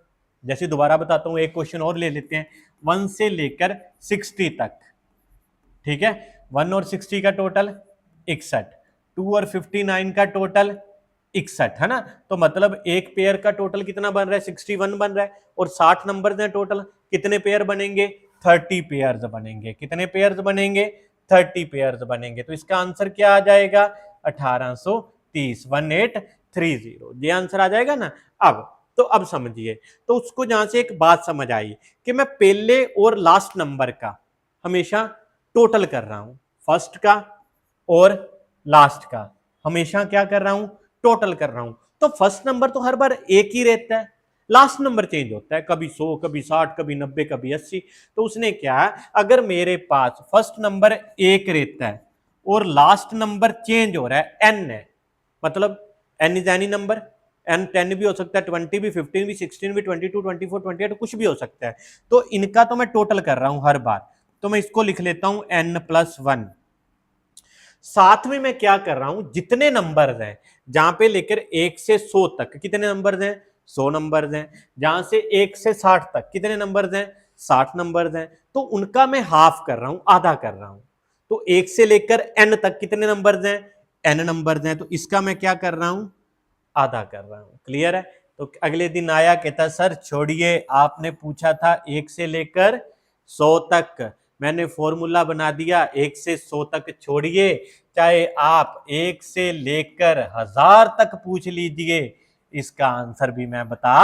जैसे दोबारा बताता हूं, एक क्वेश्चन और ले लेते हैं, 1 से लेकर 60 तक, ठीक है, 1 और 60 का टोटल 61, 2 और 59 का टोटल 61, है ना। तो मतलब एक पेयर का टोटल कितना बन रहा है, 61 बन रहा है, और 60 नंबर हैं टोटल, कितने पेयर बनेंगे, 30 पेयर्स बनेंगे। कितने पेयर्स बनेंगे, 30 पेयर्स बनेंगे। तो इसका आंसर क्या आ जाएगा, 1830, 1830, ये आंसर आ जाएगा ना। अब तो अब समझिए, तो उसको जहां से एक बात समझ आई कि मैं पहले और लास्ट नंबर का हमेशा टोटल कर रहा हूं, फर्स्ट का और लास्ट का हमेशा क्या कर रहा हूं, टोटल कर रहा हूं। तो फर्स्ट नंबर तो हर बार एक ही रहता है, लास्ट नंबर चेंज होता है, कभी 100, कभी 60, कभी 90, कभी 80। तो उसने क्या, अगर मेरे पास फर्स्ट नंबर एक रहता है और लास्ट नंबर चेंज हो रहा है, एन है, मतलब n is any number, n 10 भी हो सकता है, 20 भी, 15 भी, 16 भी, 22, 24, 28, कुछ भी हो सकता है। तो इनका तो मैं टोटल कर रहा हूं हर बार, तो मैं इसको लिख लेता हूं n+1। साथ में मैं क्या कर रहा हूं, जितने नंबर्स हैं जहां पे लेकर 1 से 100 तक कितने नंबर्स हैं, 100 नंबर्स हैं, जहां से 1 से 60 तक कितने नंबर्स हैं, 60 नंबर्स हैं, तो उनका मैं हाफ कर रहा हूं, आधा कर रहा हूं। तो 1 से लेकर n तक कितने नंबर्स हैं, n नंबर्स हैं, तो इसका मैं क्या कर रहा हूं, आधा कर रहा हूं। क्लियर है। तो अगले दिन आया, कहता सर छोड़िए, आपने पूछा था 1 से लेकर 100 तक, मैंने फॉर्मूला बना दिया 1 से 100 तक, छोड़िए, चाहे आप 1 से लेकर 1000 तक पूछ लीजिए, इसका आंसर भी मैं बता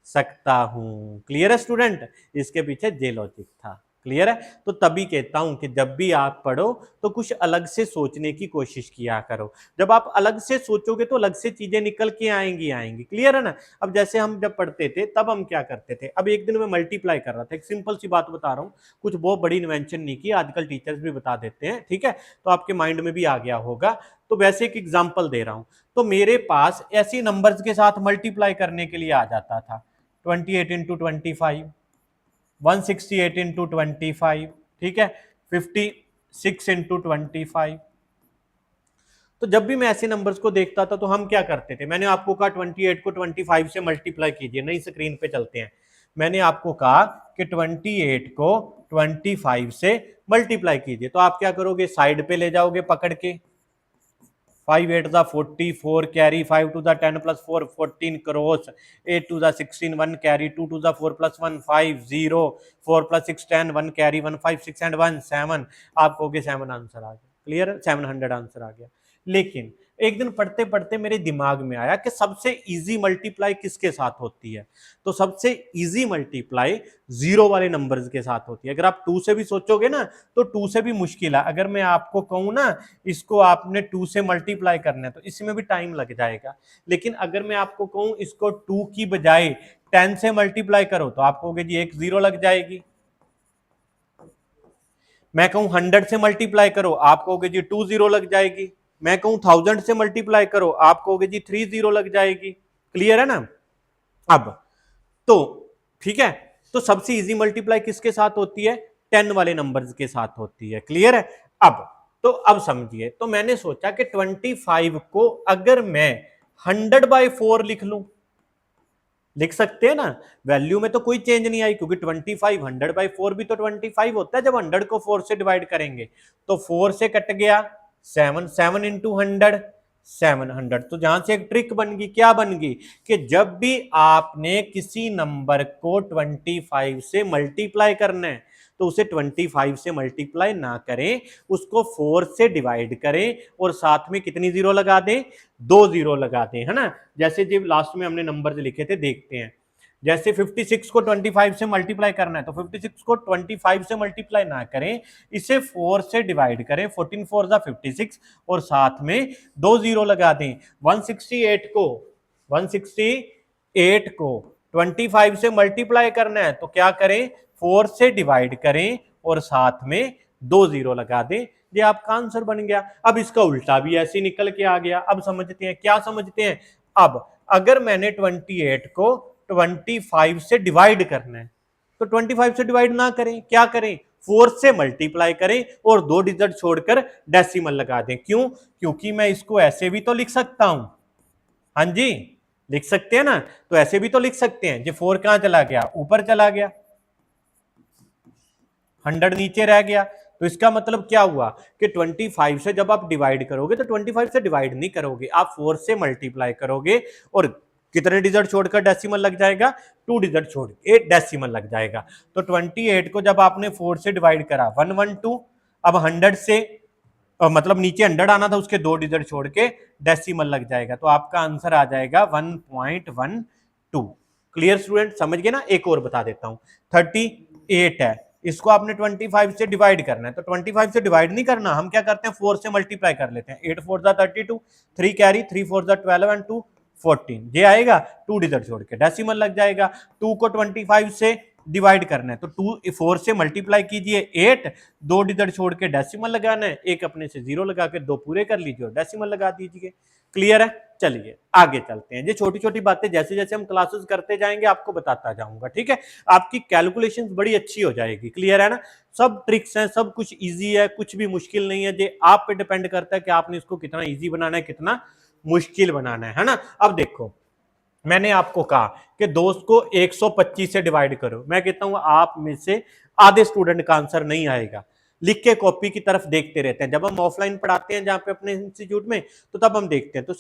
सकता हूं। क्लियर है स्टूडेंट, इसके पीछे जे लॉजिक था। क्लियर है। तो तभी कहता हूं कि जब भी आप पढ़ो तो कुछ अलग से सोचने की कोशिश किया करो। जब आप अलग से सोचोगे तो अलग से चीजें निकल के आएंगी। क्लियर है ना। अब जैसे हम जब पढ़ते थे तब हम क्या करते थे, अब एक दिन में मल्टीप्लाई कर रहा था, एक सिंपल सी बात बता रहा हूं, कुछ बहुत बड़ी इन्वेंशन नहीं की, आजकल टीचर्स भी बता देते हैं, ठीक है, तो आपके माइंड में भी आ गया होगा। तो वैसे एक एग्जाम्पल दे रहा हूं, तो मेरे पास ऐसी नंबर्स के साथ मल्टीप्लाई करने के लिए आ जाता था 28 इंटू 25, 168 इंटू 25, ठीक है, 56 इंटू 25। तो जब भी मैं ऐसे नंबर्स को देखता था तो हम क्या करते थे, मैंने आपको कहा 28 को 25 से मल्टीप्लाई कीजिए, नई स्क्रीन पे चलते हैं। मैंने आपको कहा कि 28 को 25 से मल्टीप्लाई कीजिए, तो आप क्या करोगे, साइड पे ले जाओगे पकड़ के, 5 8 the 44 carry, 5 to the 10 plus 4 14 cross, 8 to the 16 1 carry, 2 to the 4 plus 1 5 0, 4 plus 6 10 1 carry, 1 5 6 and 1 7, आप कहोगे 7 आंसर आ गया। क्लियर, 700 आंसर आ गया। लेकिन एक दिन पढ़ते पढ़ते मेरे दिमाग में आया कि सबसे इजी मल्टीप्लाई किसके साथ होती है, तो सबसे इजी मल्टीप्लाई जीरो वाले नंबर्स के साथ होती है। अगर आप 2 से भी सोचोगे ना तो 2 से भी मुश्किल है। अगर मैं आपको कहूं ना इसको आपने 2 से मल्टीप्लाई करना है तो इसमें भी टाइम लग जाएगा, लेकिन अगर मैं आपको कहूं इसको 2 की बजाय 10 से मल्टीप्लाई करो तो आप कहोगे जी एक जीरो लग जाएगी। मैं कहूं 100 से मल्टीप्लाई करो, आप कहोगे जी 2 जीरो लग जाएगी। मैं कहूं 1000 से मल्टीप्लाई करो, आप कहोगे जी 3 जीरो लग जाएगी। क्लियर है ना। अब तो ठीक है, तो सबसे इजी मल्टीप्लाई किसके साथ होती है, 10 वाले नंबर्स के साथ होती है। क्लियर है। अब तो अब समझिए, तो मैंने सोचा कि 25 को अगर मैं 100/4 लिख लूं, लिख सकते हैं ना, वैल्यू में तो कोई चेंज नहीं आई, क्योंकि 25 100/4 भी तो 25 होता है जब 100 को 4 से डिवाइड करेंगे। तो 4 से कट गया 7, 7 इंटू 100 700। तो जहां से एक ट्रिक बन गई, क्या बन गई, कि जब भी आपने किसी नंबर को 25 से मल्टीप्लाई करना है तो उसे 25 से मल्टीप्लाई ना करें, उसको 4 से डिवाइड करें और साथ में कितनी जीरो लगा दें, 2 जीरो लगा दें, है ना। जैसे जब लास्ट में हमने नंबर लिखे थे, देखते हैं, जैसे 56 को 25 से मल्टीप्लाई करना है तो 56 को 25 से मल्टीप्लाई ना करें, इसे 4 से डिवाइड करें, 14 4 जा 56 और साथ में 2 जीरो लगा दें। 168 को 25 से मल्टीप्लाई करना है तो क्या करें, 4 से डिवाइड करें और साथ में 2 जीरो लगा दें, ये आपका आंसर बन गया। अब इसका उल्टा भी ऐसे निकल के आ गया। अब समझते हैं, क्या समझते हैं। अब अगर मैंने 28 को 25 से डिवाइड करना है तो 25 से डिवाइड ना करें, क्या करें, 4 से मल्टीप्लाई करें और 2 डिजिट छोड़कर डेसिमल लगा दें। क्यों, क्योंकि मैं इसको ऐसे भी तो लिख सकता हूं। हाँ जी, लिख सकते हैं ना, तो ऐसे भी तो लिख सकते हैं। जो 4 कहां चला गया, ऊपर चला गया, 100 नीचे रह गया। तो इसका मतलब क्या हुआ कि 25 से जब आप डिवाइड करोगे तो 25 से डिवाइड नहीं करोगे, आप 4 से मल्टीप्लाई करोगे और कितने डिजिट छोड़कर डेसिमल लग जाएगा, 2 डिजिट छोड़ के डेसिमल लग जाएगा। तो 28 को जब आपने 4 से डिवाइड करा 112, अब 100 से मतलब नीचे 100 आना था, उसके 2 डिजिट छोड़ के डेसिमल लग जाएगा, तो आपका आंसर आ जाएगा 1.12। क्लियर स्टूडेंट, समझ गए ना। एक और बता देता हूं, 38 है, इसको आपने 25 से डिवाइड करना है, तो 25 से डिवाइड नहीं करना, हम क्या करते हैं 4 से मल्टीप्लाई कर लेते हैं। 8 4 जा 32, 3 कैरी, 3 4 जा 12 एंड 2 14, ये आएगा, 2 डिजिट छोड़ के डेसिमल लग जाएगा। 2 को 25 से डिवाइड करना है तो 2 4 से मल्टीप्लाई कीजिए 8, 2 डिजिट छोड़ के डेसिमल लगाना है, एक अपने से 0 लगा के 2 पूरे कर लीजिए और डेसिमल लगा दीजिए। क्लियर है, चलिए आगे चलते हैं। ये छोटी छोटी बातें जैसे जैसे हम क्लासेस करते जाएंगे आपको बताता जाऊंगा, ठीक है। आपकी कैलकुलेशंस बड़ी अच्छी हो जाएगी। क्लियर है ना, सब ट्रिक्स हैं, सब कुछ इजी है, कुछ भी मुश्किल नहीं है। ये आप पे डिपेंड करता है कि आपने इसको कितना इजी बनाना है, कितना मुश्किल बनाना है ना। अब देखो, मैंने आपको कहा कि दोस्त को 125 से डिवाइड करो, मैं कहता हूं आप में से आधे स्टूडेंट का आंसर नहीं आएगा, लिख के कॉपी की तरफ देखते रहते हैं। जब हम ऑफलाइन पढ़ाते हैं जहां पे अपने इंस्टीट्यूट में, तो तब हम देखते हैं, तो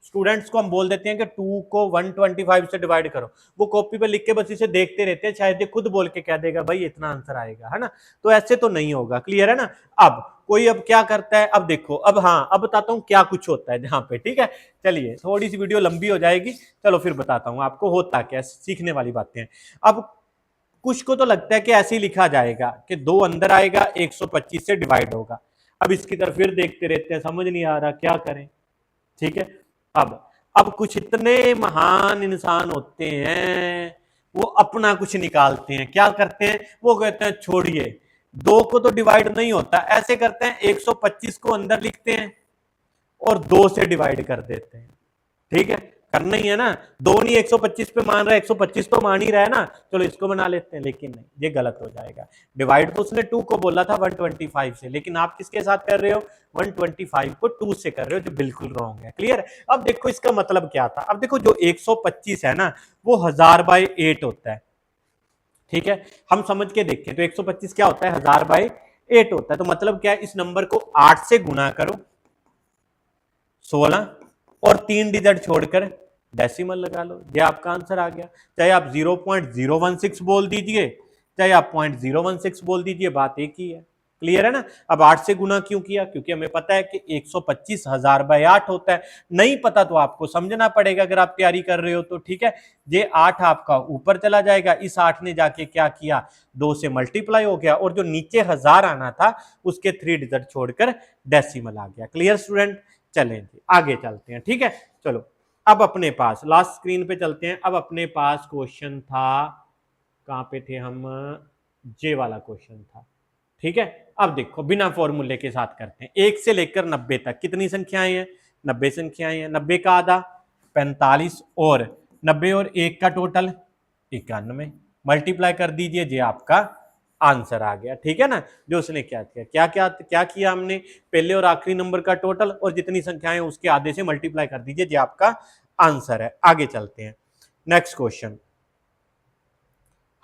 स्टूडेंट्स को हम बोल देते हैं कि 2 को 125 से डिवाइड करो, वो कॉपी पे लिख के बस इसे देखते रहते हैं, शायद ये खुद बोल के कह देगा भाई इतना आंसर आएगा, है ना। तो ऐसे तो नहीं होगा। क्लियर है ना। अब कोई अब क्या करता है, अब देखो, अब हाँ, अब बताता हूं क्या कुछ होता है जहां पे, ठीक है। चलिए, थोड़ी सी वीडियो लंबी हो जाएगी, चलो फिर बताता हूं आपको होता क्या, सीखने वाली बातें हैं। अब कुछ को तो लगता है कि ऐसे ही लिखा जाएगा कि 2 अंदर आएगा, 125 से डिवाइड होगा। अब इसकी तरफ फिर देखते रहते हैं, समझ नहीं आ रहा क्या करें, ठीक है। अब कुछ इतने महान इंसान होते हैं, वो अपना कुछ निकालते हैं, क्या करते हैं, वो कहते हैं छोड़िए, 2 को तो डिवाइड नहीं होता, ऐसे करते हैं 125 को अंदर लिखते हैं और 2 से डिवाइड कर देते हैं। ठीक है, करना ही है ना, 2 नहीं 125 पे मान रहा है, 125 तो मान ही रहा है ना, चलो इसको बना लेते हैं। लेकिन नहीं, ये गलत हो जाएगा। डिवाइड तो उसने 2 को बोला था 125 से, लेकिन आप किसके साथ कर रहे हो, 125 को 2 से कर रहे हो, जो बिल्कुल रॉन्ग है। क्लियर। अब देखो इसका मतलब क्या था। अब देखो, जो 125 है ना, वो 1000/8 होता है। ठीक है, हम समझ के देखें तो 125 क्या होता है, 1000/8 होता है। तो मतलब क्या है, इस नंबर को 8 से गुना करो, 16 और 3 डिजिट छोड़कर डेसिमल लगा लो, ये आपका आंसर आ गया। चाहे आप 0.016 बोल दीजिए, चाहे आप 0.016 बोल दीजिए, बात एक ही है। क्लियर है ना। अब 8 से गुना क्यों किया, क्योंकि हमें पता है कि 125 1000/8 होता है। नहीं पता तो आपको समझना पड़ेगा अगर आप तैयारी कर रहे हो तो, ठीक है। ये 8 आपका ऊपर चला जाएगा, इस 8 ने जाके क्या किया, 2 से मल्टीप्लाई हो गया, और जो नीचे 1000 आना था उसके 3 डिजिट छोड़कर डेसिमल आ गया। क्लियर स्टूडेंट, चलें जी आगे चलते हैं, ठीक है। चलो, अब अपने पास लास्ट स्क्रीन पे चलते हैं। अब अपने पास क्वेश्चन था, कहां पे थे हम, जे वाला क्वेश्चन था, ठीक है। अब देखो, बिना फॉर्मूले के साथ करते हैं। 1 से लेकर 90 तक कितनी संख्याएं हैं, 90 संख्याएं हैं। 90 का आधा 45 और 90 और 1 का टोटल 91, मल्टीप्लाई कर दीजिए, ये आपका आंसर आ गया। ठीक है ना। जो उसने क्या किया, क्या किया हमने, पहले और आखिरी नंबर का टोटल और जितनी संख्याएं उसके आधे से मल्टीप्लाई कर दीजिए, ये आपका आंसर है। आगे चलते हैं, नेक्स्ट क्वेश्चन।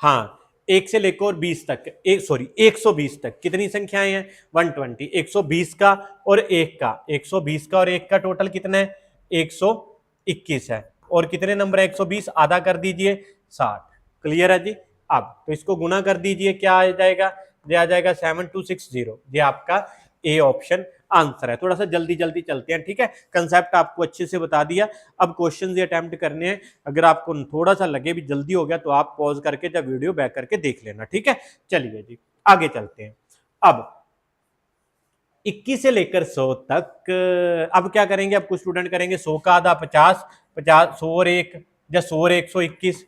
हाँ, 1 से लेकर 20 तक, 120 तक कितनी संख्याएं हैं, 120। 120 का और 1 का, 120 का और 1 का टोटल कितना है, 121 है। और कितने नंबर है 120, आधा कर दीजिए 60। क्लियर है जी। अब तो इसको गुना कर दीजिए, क्या आ जाएगा, ये आ जाएगा 7260। ये आपका ए ऑप्शन आंसर है। थोड़ा सा जल्दी जल्दी चलते हैं, ठीक है। कंसेप्ट आपको अच्छे से बता दिया। अब क्वेश्चन ये अटेम्प्ट करने हैं, अगर आपको थोड़ा सा लगे भी जल्दी हो गया तो आप पॉज करके जब वीडियो बैक करके देख लेना, ठीक है। चलिए जी आगे चलते हैं। अब 21 से लेकर 100 तक, अब क्या करेंगे, अब कुछ स्टूडेंट करेंगे 100 का आधा 50, 100 और 1 या 100 और 121,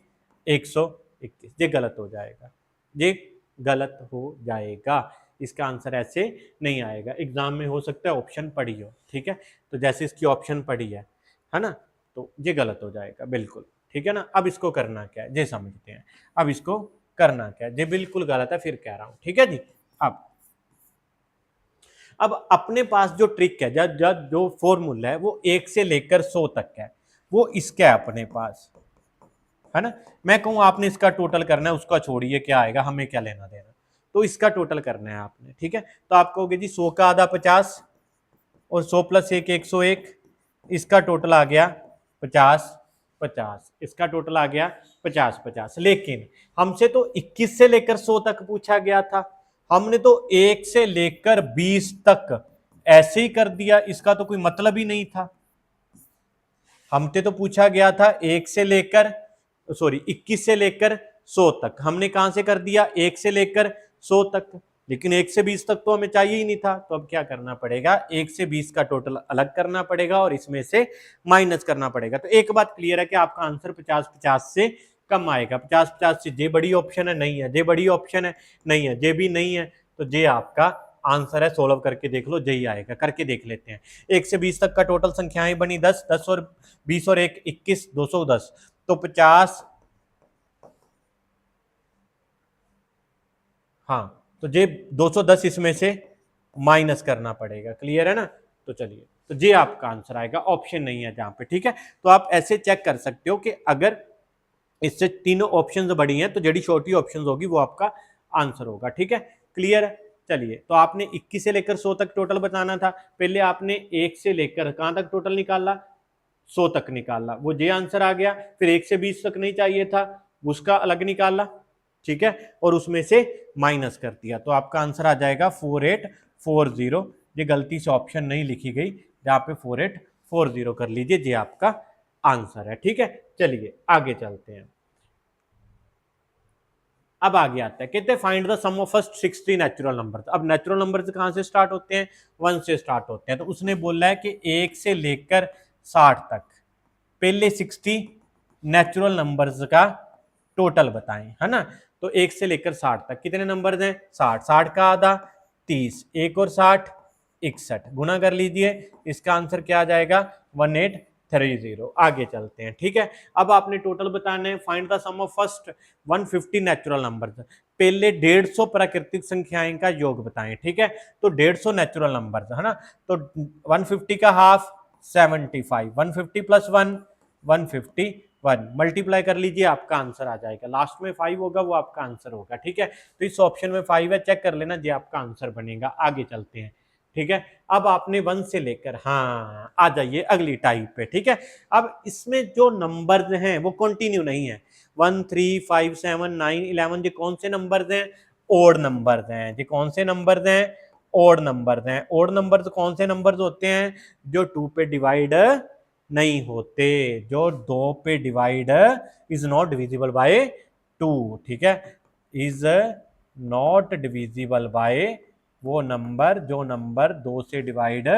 121, ये गलत हो जाएगा, ये गलत हो जाएगा। इसका आंसर ऐसे नहीं आएगा। एग्जाम में हो सकता है ऑप्शन पड़ी हो, ठीक है, तो जैसे इसकी ऑप्शन पड़ी है ना, तो ये गलत हो जाएगा बिल्कुल, ठीक है ना। अब इसको करना क्या है ये समझते हैं। अब इसको करना क्या है, ये बिल्कुल गलत है, फिर कह रहा हूं, ठीक है जी। अब अपने पास जो ट्रिक है, जो फॉर्मूला है वो 1 से लेकर 100 तक है, वो इसका है अपने पास, है ना। मैं कहूँ आपने इसका टोटल करना है, उसका छोड़िए क्या आएगा, हमें क्या लेना देना, तो इसका टोटल करना है आपने, ठीक है। तो आप कहोगे जी 100 का आधा 50 और 100 + 1 101, इसका टोटल आ गया 50 50, इसका टोटल आ गया 50 50। लेकिन हमसे तो 21 से लेकर 100 तक पूछा गया था, हमने तो 1 से लेकर 20 तक ऐसे ही कर दिया, इसका तो कोई मतलब ही नहीं था। हमसे तो पूछा गया था 1 से लेकर 21 से लेकर 100 तक, हमने कहां से कर दिया 1 से लेकर 100 तक, लेकिन 1 से 20 तक तो हमें चाहिए ही नहीं था। तो अब क्या करना पड़ेगा, 1 से 20 का टोटल अलग करना पड़ेगा और इसमें से माइनस करना पड़ेगा। तो एक बात क्लियर है कि आपका आंसर 50 50 से कम आएगा। 50 50 से जे बड़ी ऑप्शन है, नहीं है, जे बड़ी ऑप्शन है, नहीं है, जे भी नहीं है, तो जे आपका आंसर है। सोल्व करके देख लो, यही आएगा, करके देख लेते हैं। 1 से 20 तक का टोटल संख्याएं बनी 10, 10 और 20 और 1 21, 210, तो 50, हाँ, तो ये 210 इसमें से माइनस करना पड़ेगा, क्लियर है ना। तो चलिए, तो ये आपका आंसर आएगा, ऑप्शन नहीं है जहां पे, ठीक है। तो आप ऐसे चेक कर सकते हो कि अगर इससे तीनों ऑप्शंस बड़ी हैं तो जड़ी छोटी ऑप्शंस होगी वो आपका आंसर होगा, ठीक है, क्लियर है। चलिए, तो आपने 21 से लेकर 100 तक टोटल बताना था, पहले आपने 1 से लेकर कहां तक टोटल निकाला, 100 तक निकाला, वो ये आंसर आ गया। फिर 1 से 20 तक नहीं चाहिए था, उसका अलग निकाला, ठीक है, और उसमें से माइनस कर दिया, तो आपका आंसर आ जाएगा 4840। ये गलती से ऑप्शन नहीं लिखी गई, जहां पे 4840 कर लीजिए, ये आपका आंसर है, ठीक है। चलिए आगे चलते हैं। अब आगे आता है, कहते हैं find the sum of first 60 natural number. अब नेचुरल नंबर कहां से स्टार्ट होते हैं, 1 से स्टार्ट होते हैं। तो उसने बोला है कि 1 से लेकर 60 तक पहले 60 नेचुरल नंबर्स का टोटल बताएं, है ना। तो 1 से लेकर 60 तक कितने नंबर्स हैं, 60, 60 का आधा 30, 1 और 60 61, गुना कर लीजिए, इसका आंसर क्या आ जाएगा 1830। आगे चलते हैं, ठीक है। अब आपने टोटल बताना है, find the sum of first 150 natural numbers. पहले 150 प्राकृतिक संख्याएं का योग बताएं, ठीक है। तो 150 नेचुरल नंबर्स, है ना, तो 150 का हाफ 75, 150 + 1 151, मल्टीप्लाई कर लीजिए, आपका आंसर आ जाएगा। लास्ट में 5 होगा, वो आपका आंसर होगा, ठीक है। तो इस ऑप्शन में 5 है, चेक कर लेना, ये आपका आंसर बनेगा। आगे चलते हैं, ठीक है। अब आपने 1 से लेकर, हाँ, आ जाइए अगली टाइप पे, ठीक है। अब इसमें जो नंबर्स हैं वो कंटिन्यू नहीं है। 1 3 5 7 9 11, ये कौन से नंबर्स हैं, ओड नंबर्स हैं। ये कौन से नंबर्स हैं, ओड नंबर्स हैं। ओड नंबर्स कौन से नंबर्स होते हैं, जो 2 पे डिवाइड नहीं होते, जो 2 पे divide is not divisible by 2, ठीक है, इज नॉट डिविजिबल बाय वो नंबर, जो नंबर 2 से डिवाइड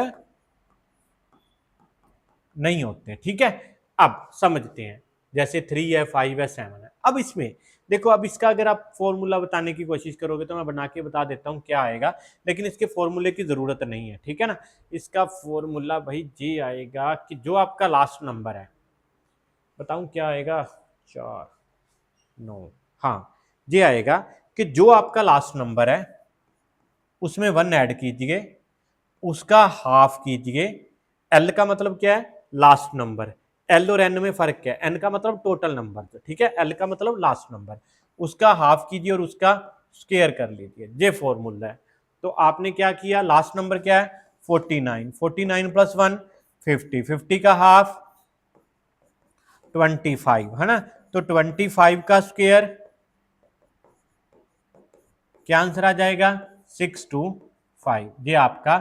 नहीं होते, ठीक है। अब समझते हैं, जैसे 3 है, 5 है, 7 है। अब इसमें देखो, अब इसका अगर आप फॉर्मूला बताने की कोशिश करोगे तो मैं बना के बता देता हूं क्या आएगा, लेकिन इसके फॉर्मूले की जरूरत नहीं है, ठीक है ना। इसका फॉर्मूला भाई ये आएगा कि जो आपका लास्ट नंबर है, बताऊं क्या आएगा, 4 9, हाँ, ये आएगा कि जो आपका लास्ट नंबर है उसमें 1 ऐड कीजिए, उसका हाफ कीजिए। एल का मतलब क्या है, लास्ट नंबर। एल और एन में फर्क क्या है, एन का मतलब टोटल नंबर, ठीक है, एल का मतलब लास्ट नंबर, उसका हाफ कीजिए और उसका स्क्वायर कर लीजिए, ये फॉर्मूला है। तो आपने क्या किया, लास्ट नंबर क्या है 49, 49 + 1 50, 50 का हाफ 25, है ना। तो 25 का स्क्वायर, क्या आंसर आ जाएगा 625, ये आपका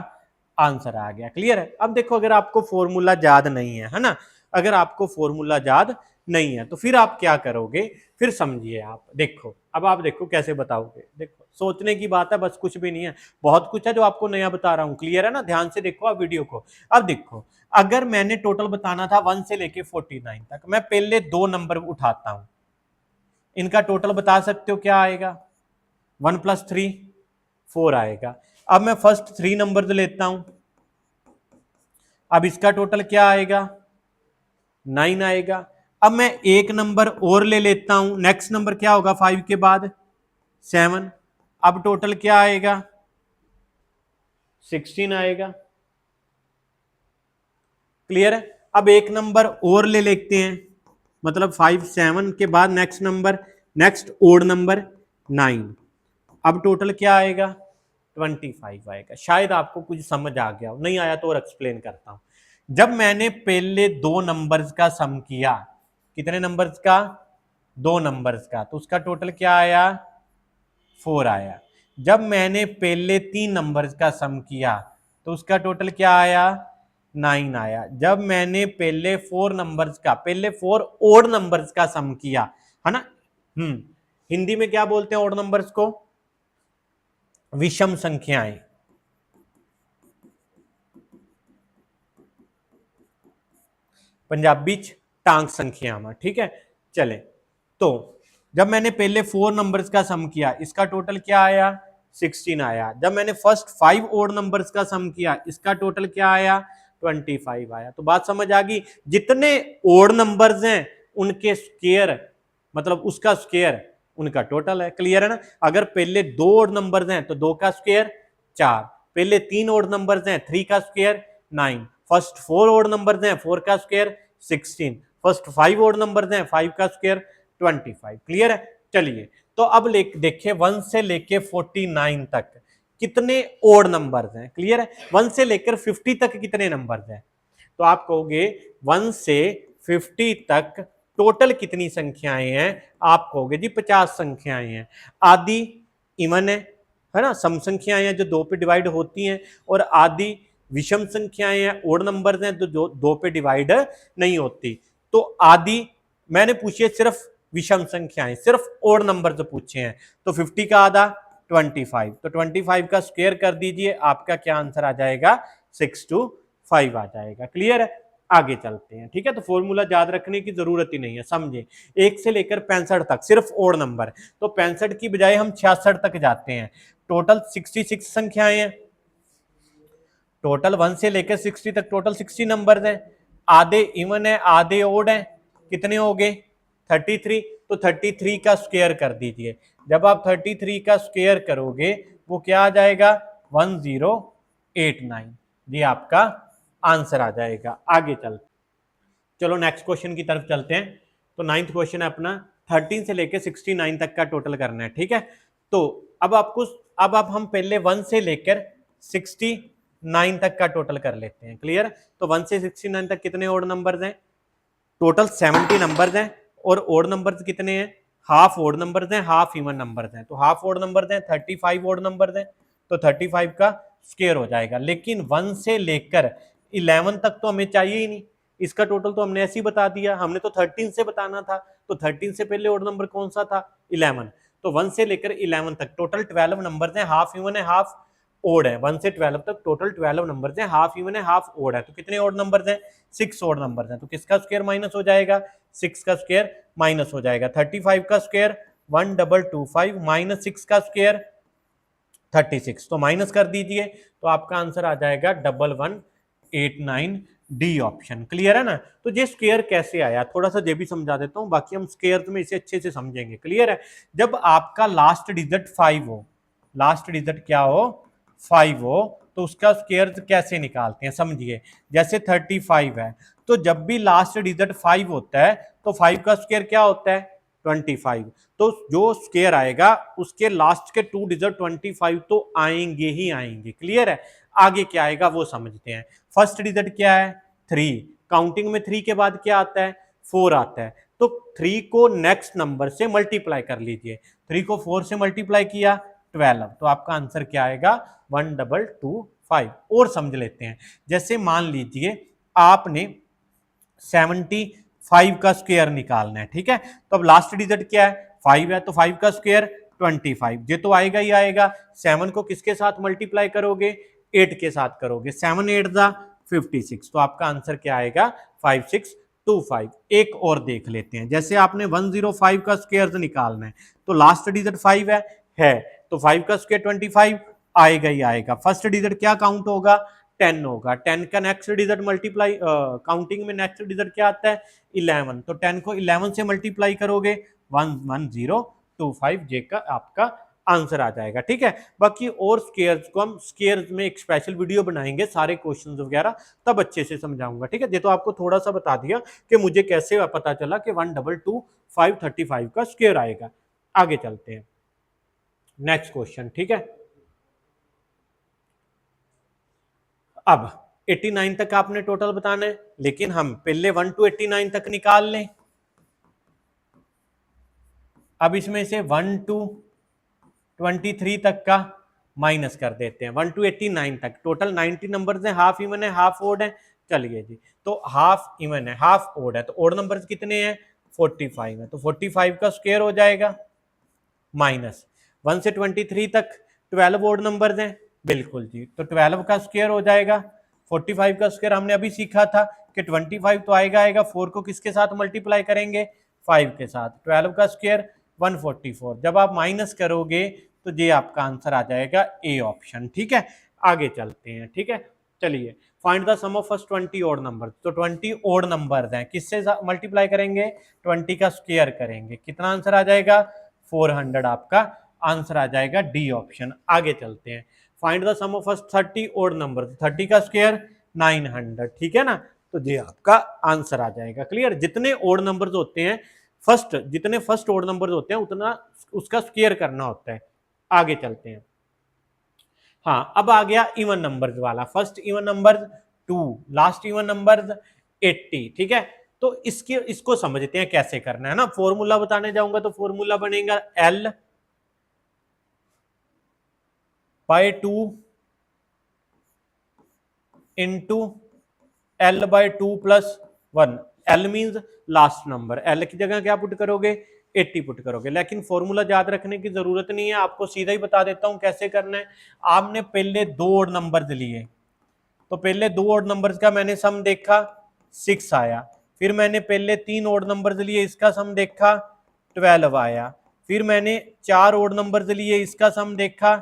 आंसर आ गया, क्लियर है। अब देखो, अगर आपको फॉर्मूला याद नहीं है ना, अगर आपको फॉर्मूला याद नहीं है तो फिर आप क्या करोगे, फिर समझिए आप, देखो अब आप देखो कैसे बताओगे। देखो, सोचने की बात है, बस कुछ भी नहीं है, बहुत कुछ है जो आपको नया बता रहा हूं, क्लियर है ना। ध्यान से देखो आप वीडियो को। अब देखो, अगर मैंने टोटल बताना था 1 से लेके 49 तक, मैं पहले 2 नंबर उठाता हूं, इनका टोटल बता सकते हो क्या आएगा? 1 + 3 4 आएगा। अब मैं फर्स्ट 3 नंबर लेता हूं, अब इसका टोटल क्या आएगा? 9 आएगा। अब मैं एक नंबर और ले लेता हूं, नेक्स्ट नंबर क्या होगा 5 के बाद? 7। अब टोटल क्या आएगा? 16 आएगा। क्लियर है? अब एक नंबर और ले लेते हैं, मतलब 5 7 के बाद next number, next odd number 9। अब टोटल क्या आएगा? 25 आएगा। शायद आपको कुछ समझ आ गया हो, नहीं आया तो और एक्सप्लेन करता हूं। जब मैंने पहले 2 नंबर्स का सम किया, कितने नंबर्स का? 2 नंबर्स का, तो उसका टोटल क्या आया? 4 आया। जब मैंने पहले 3 नंबर्स का सम किया तो उसका टोटल क्या आया? 9 आया। जब मैंने पहले 4 नंबर्स का, पहले 4 ओड नंबर्स का सम किया, है ना? हिंदी में क्या बोलते हैं ओड नंबर्स को? विषम संख्याएं। पंजाबी टांग संख्यावां, ठीक है? चले, तो जब मैंने पहले 4 नंबर्स का सम किया, इसका टोटल क्या आया? 16 आया। जब मैंने फर्स्ट 5 ओड नंबर्स का सम किया, इसका टोटल क्या आया? 25 आया। तो बात समझ आ गई? जितने ओड नंबर्स हैं उनके स्क्वायर, मतलब उसका स्क्वायर उनका टोटल है। क्लियर है ना? अगर पहले 2 ओड नंबर्स हैं तो 2 का स्क्वायर 4, पहले 3 ओड नंबर्स हैं 3 का स्क्वायर 9, फर्स्ट 4 ओड नंबर्स हैं 4 का स्क्वायर 16, फर्स्ट 5 ओड नंबर्स हैं 5 का स्क्वायर 25। क्लियर है? चलिए, तो अब देखिए 1 से लेके 49 तक कितने ओड नंबर्स हैं। क्लियर है? 1 से लेकर 50 तक कितने नंबर्स हैं? तो आप कहोगे 1 से 50 तक टोटल कितनी संख्याएं हैं? आप कहोगे जी 50 संख्याएं हैं। आदि इवन है ना, सम संख्याएं हैं जो 2 पे डिवाइड होती हैं, और आदि विषम संख्याएं हैं, ओड नंबर्स हैं तो जो 2 पे डिवाइड नहीं होती। तो आदि मैंने पूछी है सिर्फ विषम संख्याएं, सिर्फ ओड नंबर जो पूछे हैं। तो 50 का आधा 25, तो 25 का स्क्वायर कर दीजिए, आपका क्या आंसर आ जाएगा? 625 आ जाएगा। क्लियर है? आगे चलते हैं, ठीक है? तो फॉर्मूला याद रखने की जरूरत ही नहीं है, समझे। 1 से लेकर 65 तक सिर्फ ओड नंबर, तो 65 की बजाय हम 66 तक जाते हैं। टोटल 66 संख्याएं हैं, टोटल 1 से लेकर 60 तक टोटल 60 नंबर हैं। आधे इवन है, आधे ओड है, कितने हो गए? 33। तो 33 का स्क्वायर कर दीजिए। जब आप 33 का स्क्वायर करोगे वो क्या आ जाएगा? 1089। ये आपका आंसर आ जाएगा। आगे चलते, चलो नेक्स्ट क्वेश्चन की तरफ चलते हैं। तो 9th क्वेश्चन है अपना, 13 से लेकर 69 तक का टोटल करना है, ठीक है? तो अब आपको, अब आप हम पहले 1 से लेकर 69 तक का टोटल कर लेते हैं। क्लियर? तो 1 से 69 तक कितने ओड नंबर्स हैं? टोटल 70 नंबर्स हैं, और ओड नंबर्स कितने हैं? हाफ ओड नंबर्स हैं, हाफ इवन नंबर्स हैं। तो हाफ ओड नंबर्स हैं 35 ओड नंबर्स हैं, तो 35 का स्क्वायर हो जाएगा। लेकिन 1 से लेकर 11 तक तो हमें चाहिए ही नहीं, इसका टोटल तो हमने ऐसे ही बता दिया, हमने तो 13 से बताना था। तो 13 से पहले ओड नंबर कौन सा था? 11। तो 1 से लेकर 11 तक टोटल 12 नंबर्स हैं, हाफ इवन है हाफ ओड है। 1 से 12 तक टोटल 12 नंबर्स हैं, हाफ इवन है हाफ ओड है। तो कितने ओड नंबर्स हैं? 6 ओड नंबर्स हैं। तो किसका स्क्वायर माइनस हो जाएगा? 6 का स्क्वायर माइनस हो जाएगा। 35 का स्क्वायर 1225 माइनस 6 का स्क्वायर 36, तो माइनस कर दीजिए, तो आपका आंसर आ जाएगा 1189 डी ऑप्शन। क्लियर है ना? तो ये स्क्वायर कैसे आया थोड़ा सा ये भी समझा देता हूं, बाकी हम स्क्वायर में इसे अच्छे से समझेंगे। क्लियर है? जब आपका लास्ट डिजिट 5 हो, लास्ट डिजिट क्या हो? 5 हो, तो उसका स्क्वायर कैसे निकालते हैं समझिए। जैसे 35 है, तो जब भी लास्ट डिजिट 5 होता है तो 5 का स्क्वायर क्या होता है? 25। तो जो स्क्वायर आएगा उसके लास्ट के 2 डिजिट 25 तो आएंगे ही आएंगे। क्लियर है? आगे क्या आएगा वो समझते हैं। फर्स्ट डिजिट क्या है? 3। काउंटिंग में 3 के बाद क्या आता है? 4 आता है। तो 3 को नेक्स्ट नंबर से मल्टीप्लाई कर लीजिए। 3 को 4 से मल्टीप्लाई किया 12, तो आपका आंसर क्या आएगा? 1225। और समझ लेते हैं, जैसे मान लीजिए आपने 75 का स्क्वायर निकालना है, ठीक है? तो अब लास्ट डिजिट क्या है? 5 है, तो 5 का स्क्वायर 25, ये तो आएगा ही आएगा। 7 को किसके साथ मल्टीप्लाई करोगे? 8 के साथ करोगे। 7 8 56, तो आपका आंसर क्या आएगा? 56 25। एक और देख लेते हैं, जैसे आपने 105 का स्क्वायर निकालना है तो लास्ट डिजिट 5 है तो 5 का स्क्वायर 25 आएगा ही आएगा। फर्स्ट डिजिट क्या काउंट होगा? 10 होगा। 10 का नेक्स्ट डिजिट मल्टीप्लाई काउंटिंग में नेक्स्ट डिजिट क्या आता है? 11। तो 10 को 11 से मल्टीप्लाई करोगे 11025 जे का आपका आंसर आ जाएगा। ठीक है, बाकी और स्केयर्स को हम स्केयर्स में एक स्पेशल वीडियो बनाएंगे, सारे क्वेश्चंस वगैरह तब अच्छे से समझाऊंगा। ठीक है, ये तो आपको थोड़ा सा बता दिया कि मुझे कैसे पता चला कि 122,535 का स्केयर आएगा। आगे चलते हैं नेक्स्ट क्वेश्चन। ठीक है, अब 89 तक आपने टोटल बताना है, लेकिन हम पहले 1 to 89 तक निकाल लें। अब इसमें से 1 to 23 तक का माइनस कर देते हैं। 1 to 89 तक टोटल 90 नंबर है, हाफ इवन है हाफ ओड है। चलिए जी, तो हाफ इवन है हाफ ओड है, तो ओड नंबर्स कितने हैं? 45 है, तो 45 का स्क्वायर हो जाएगा माइनस 1 से 23 तक 12 ओड नंबर्स हैं, बिल्कुल जी, तो 12 का स्क्वायर हो जाएगा। 45 का स्क्वायर हमने अभी सीखा था कि 25 तो आएगा आएगा, 4 को किसके साथ मल्टीप्लाई करेंगे? 5 के साथ। 12 का स्क्वायर 144। जब आप माइनस करोगे तो ये आपका आंसर आ जाएगा ए ऑप्शन। ठीक है, आगे चलते हैं। ठीक है, चलिए find the sum of first 20 odd number. तो 20 ओड नंबर्स हैं, किससे मल्टीप्लाई करेंगे? 20 का स्क्वायर करेंगे, कितना आंसर आ जाएगा? 400 आपका आंसर आ जाएगा, डी ऑप्शन। आगे चलते हैं, find the sum of first 30 odd number. 30 का स्क्वायर 900। ठीक है ना, तो ये आपका आंसर आ जाएगा। क्लियर, जितने ओड नंबर्स होते हैं फर्स्ट, जितने फर्स्ट ओड नंबर्स होते हैं उतना उसका स्क्वायर करना होता है। आगे चलते हैं, हाँ अब आ गया इवन नंबर्स वाला। First even number 2, last even number 80। ठीक है, तो इसको समझते हैं कैसे करना है ना। फॉर्मूला बताने जाऊंगा तो फॉर्मूला बनेगा L by 2 into L by 2 plus 1। L means last number, L की जगह क्या पुट करोगे? 80 पुट करोगे। लेकिन फॉर्मूला याद रखने की जरूरत नहीं है, आपको सीधा ही बता देता हूं कैसे करना है। आपने पहले 2 ओड नंबर्स लिए, तो पहले 2 ओड नंबर्स का मैंने सम देखा 6 आया। फिर मैंने पहले 3 ओड नंबर्स लिए, इसका सम देखा 12 आया। फिर मैंने 4 ओड नंबर्स लिए, इसका सम देखा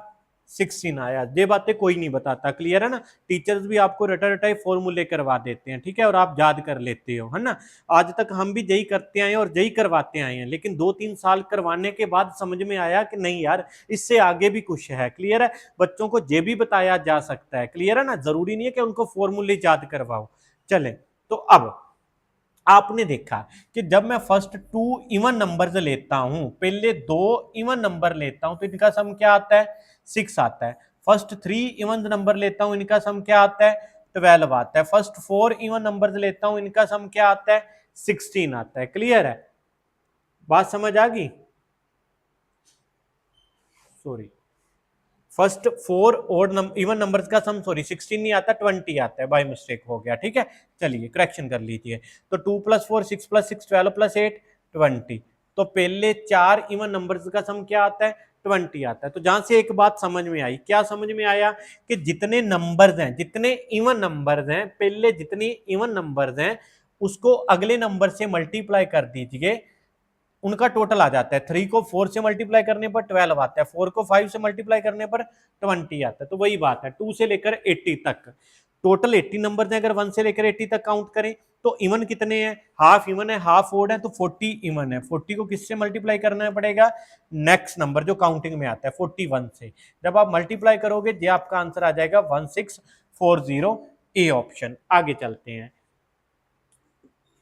16 आया। ये बातें कोई नहीं बताता। क्लियर है ना, टीचर्स भी आपको रटा रटाई फॉर्मूले करवा देते हैं। ठीक है, और आप याद कर लेते हो, है ना। आज तक हम भी यही करते आए और यही करवाते आए हैं, लेकिन 2-3 साल करवाने के बाद समझ में आया कि नहीं यार, इससे आगे भी कुछ है। क्लियर है, बच्चों को ये भी बताया जा सकता है। क्लियर है ना, जरूरी नहीं है कि उनको फॉर्मूले याद करवाओ। चले, तो अब आपने देखा कि जब मैं फर्स्ट 2 इवन नंबर्स लेता हूं, पहले 2 इवन नंबर लेता हूं, तो इनका सम क्या आता है? 6 आता है। फर्स्ट 3 इवन नंबर लेता हूं, इनका सम क्या आता है? 12 आता है। फर्स्ट 4 इवन नंबर्स लेता हूं, इनका सम क्या आता है? 16 आता है। क्लियर है, बात समझ आ गई? Sorry, first 4 odd even numbers का सम, सॉरी 16 नहीं आता, 20 आता है, बाय मिस्टेक हो गया। ठीक है, चलिए करेक्शन कर लीजिए। तो 2 + 4 6 + 6 12 + 8 20। तो पहले 4 इवन नंबर्स का सम क्या आता है? 20 आता है। तो जहां से एक बात समझ में आई, क्या समझ में आया? कि जितने नंबर्स हैं, जितने इवन नंबर्स हैं, पहले जितने इवन नंबर्स हैं उसको अगले नंबर से मल्टीप्लाई कर दीजिए, उनका टोटल आ जाता है। 3 को 4 से मल्टीप्लाई करने पर 12 आता है, 4 को 5 से मल्टीप्लाई करने पर 20 आता है। तो वही बात है, 2 से लेकर 80 तक टोटल 80 नंबर हैं। अगर 1 से लेकर 80 तक काउंट करें तो इवन कितने हैं? हाफ इवन है हाफ ओड है, तो 40 इवन है। 40 को किससे मल्टीप्लाई करना पड़ेगा? नेक्स्ट नंबर जो काउंटिंग में आता है 41 से। जब आप मल्टीप्लाई करोगे ये आपका आंसर आ जाएगा 1640, ए ऑप्शन। आगे चलते हैं,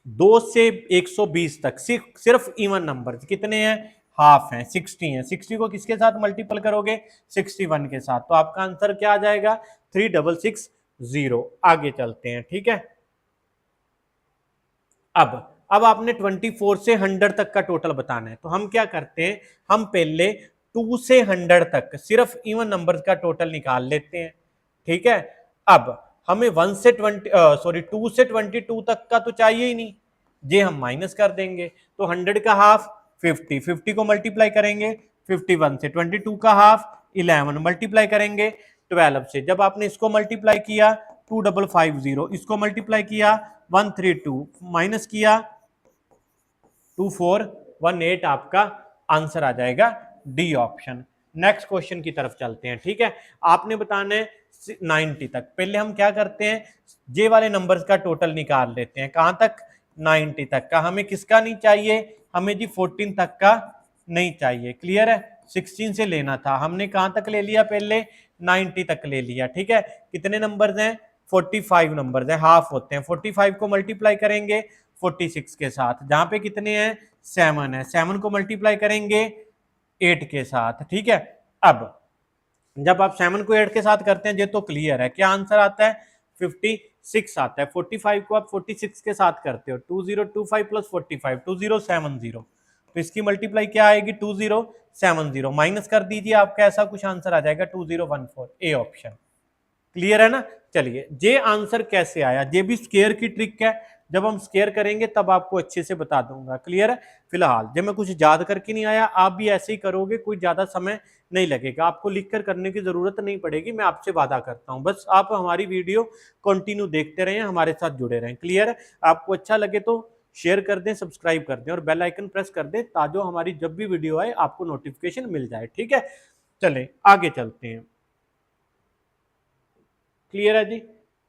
2 से 120 तक सिर्फ इवन नंबर कितने हैं? हाफ हैं, 60 हैं। 60 को किसके साथ मल्टीपल करोगे? 61 के साथ। तो आपका आंसर क्या आ जाएगा? 3660। आगे चलते हैं। ठीक है, अब आपने 24 से 100 तक का टोटल बताना है। तो हम क्या करते हैं, हम पहले 2 से 100 तक सिर्फ इवन नंबर्स का टोटल निकाल लेते हैं। ठीक है, अब हमें 1 से 20 सॉरी 2 से 22 तक का तो चाहिए ही नहीं, ये हम माइनस कर देंगे। तो 100 का हाफ 50, 50 को मल्टीप्लाई करेंगे 51 से, 22 का हाफ 11 मल्टीप्लाई करेंगे 12 से। जब आपने इसको मल्टीप्लाई किया 2550, इसको मल्टीप्लाई किया 132, माइनस किया 2418, आपका आंसर आ जाएगा डी ऑप्शन। नेक्स्ट क्वेश्चन की तरफ चलते हैं। ठीक है, आपने बताना है 90 तक। पहले हम क्या करते हैं, जे वाले नंबर्स का टोटल निकाल लेते हैं। कहां तक, 90 तक का। हमें किसका नहीं चाहिए, हमें जी 14 तक का नहीं चाहिए। क्लियर है, 16 से लेना था, हमने कहां तक ले लिया, पहले 90 तक ले लिया। ठीक है, कितने नंबर्स हैं, 45 नंबर्स हैं, हाफ होते हैं। 45 को मल्टीप्लाई करेंगे 46 के साथ, जहां पे कितने हैं, 7 है। 7 को मल्टीप्लाई करेंगे 8 के साथ। ठीक है, अब जब आप 7 को 8 के साथ करते हैं, ये तो क्लियर है, क्या आंसर आता है, 56 आता है। 45 को आप 46 के साथ करते हो, 2025 प्लस 45, 2070, तो इसकी मल्टीप्लाई क्या आएगी, 2070, माइनस कर दीजिए, आपका ऐसा कुछ आंसर आ जाएगा 2014, ए ऑप्शन। क्लियर है ना। चलिए, जे आंसर कैसे आया, ये भी स्केयर की ट्रिक है, जब हम स्केयर करेंगे तब आपको अच्छे से बता दूंगा। क्लियर है, फिलहाल जब मैं कुछ याद करके नहीं आया, आप भी ऐसे ही करोगे, कोई ज्यादा समय नहीं लगेगा, आपको लिखकर करने की जरूरत नहीं पड़ेगी, मैं आपसे वादा करता हूं। बस आप हमारी वीडियो कंटिन्यू देखते रहें, हमारे साथ जुड़े रहें। क्लियर है, आपको अच्छा लगे तो शेयर कर दें, सब्सक्राइब कर दें और बेल आइकन प्रेस कर दें, ताकि हमारी जब भी वीडियो आए आपको नोटिफिकेशन मिल जाए। ठीक है, चले आगे चलते हैं। क्लियर है जी,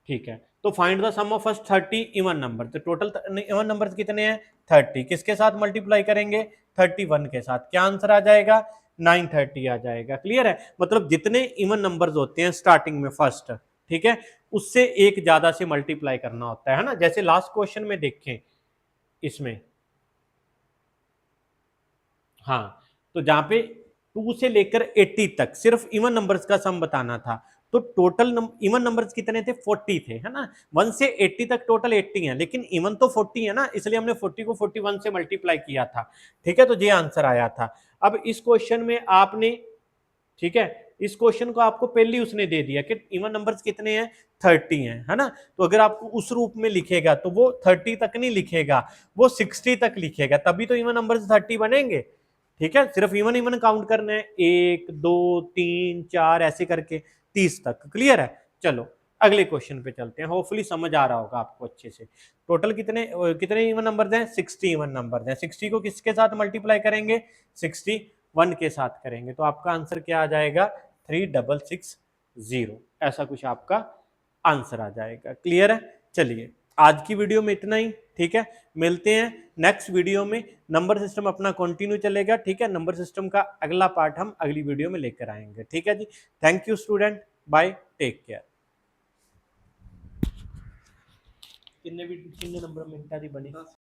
ठीक है। तो find the sum of first 30 even number, तो टोटल इवन नंबर कितने हैं, 30, किसके साथ मल्टीप्लाई करेंगे, 31 के साथ, क्या आंसर आ जाएगा, 930 आ जाएगा। क्लियर है, मतलब जितने इवन नंबर्स होते हैं स्टार्टिंग में फर्स्ट, ठीक है, उससे एक ज्यादा से मल्टीप्लाई करना होता है ना। जैसे लास्ट क्वेश्चन में देखें, इसमें हाँ, तो जहां पे 2 से लेकर 80 तक सिर्फ इवन नंबर्स का सम बताना था, तो टोटल इवन नंबर्स कितने थे, 40 थे, है ना। 1 से 80 तक टोटल 80 है, लेकिन इवन तो 40 है ना, इसलिए हमने 40 को 41 से मल्टीप्लाई किया था। ठीक है, तो ये आंसर आया था। अब इस क्वेश्चन में आपने, ठीक है, इस क्वेश्चन को आपको पहले उसने दे दिया कि इवन नंबर्स कितने हैं, 30 हैं, है ना। तो अगर आपको उस रूप में लिखेगा तो वो 30 तक नहीं लिखेगा, वो 60 तक लिखेगा, तभी तो इवन नंबर्स 30 बनेंगे। ठीक है, सिर्फ इवन इवन काउंट करना है, 1 2 3 4 ऐसे करके 30 तक। क्लियर है, चलो अगले क्वेश्चन पे चलते हैं। होपफुली समझ आ रहा होगा आपको अच्छे से। टोटल कितने कितने इवन नंबर्स हैं, 60 इवन नंबर्स हैं। 60 को किसके साथ मल्टीप्लाई करेंगे, 61 के साथ करेंगे, तो आपका आंसर क्या आ जाएगा, 3660, ऐसा कुछ आपका आंसर आ जाएगा। क्लियर है, चलिए आज की वीडियो में इतना ही। ठीक है, मिलते हैं नेक्स्ट वीडियो में। नंबर सिस्टम अपना कंटिन्यू चलेगा। ठीक है, नंबर सिस्टम का अगला पार्ट हम अगली वीडियो में लेकर आएंगे। ठीक है जी, thank you student, bye, take care. कितने नंबर मिनटा दी बनी।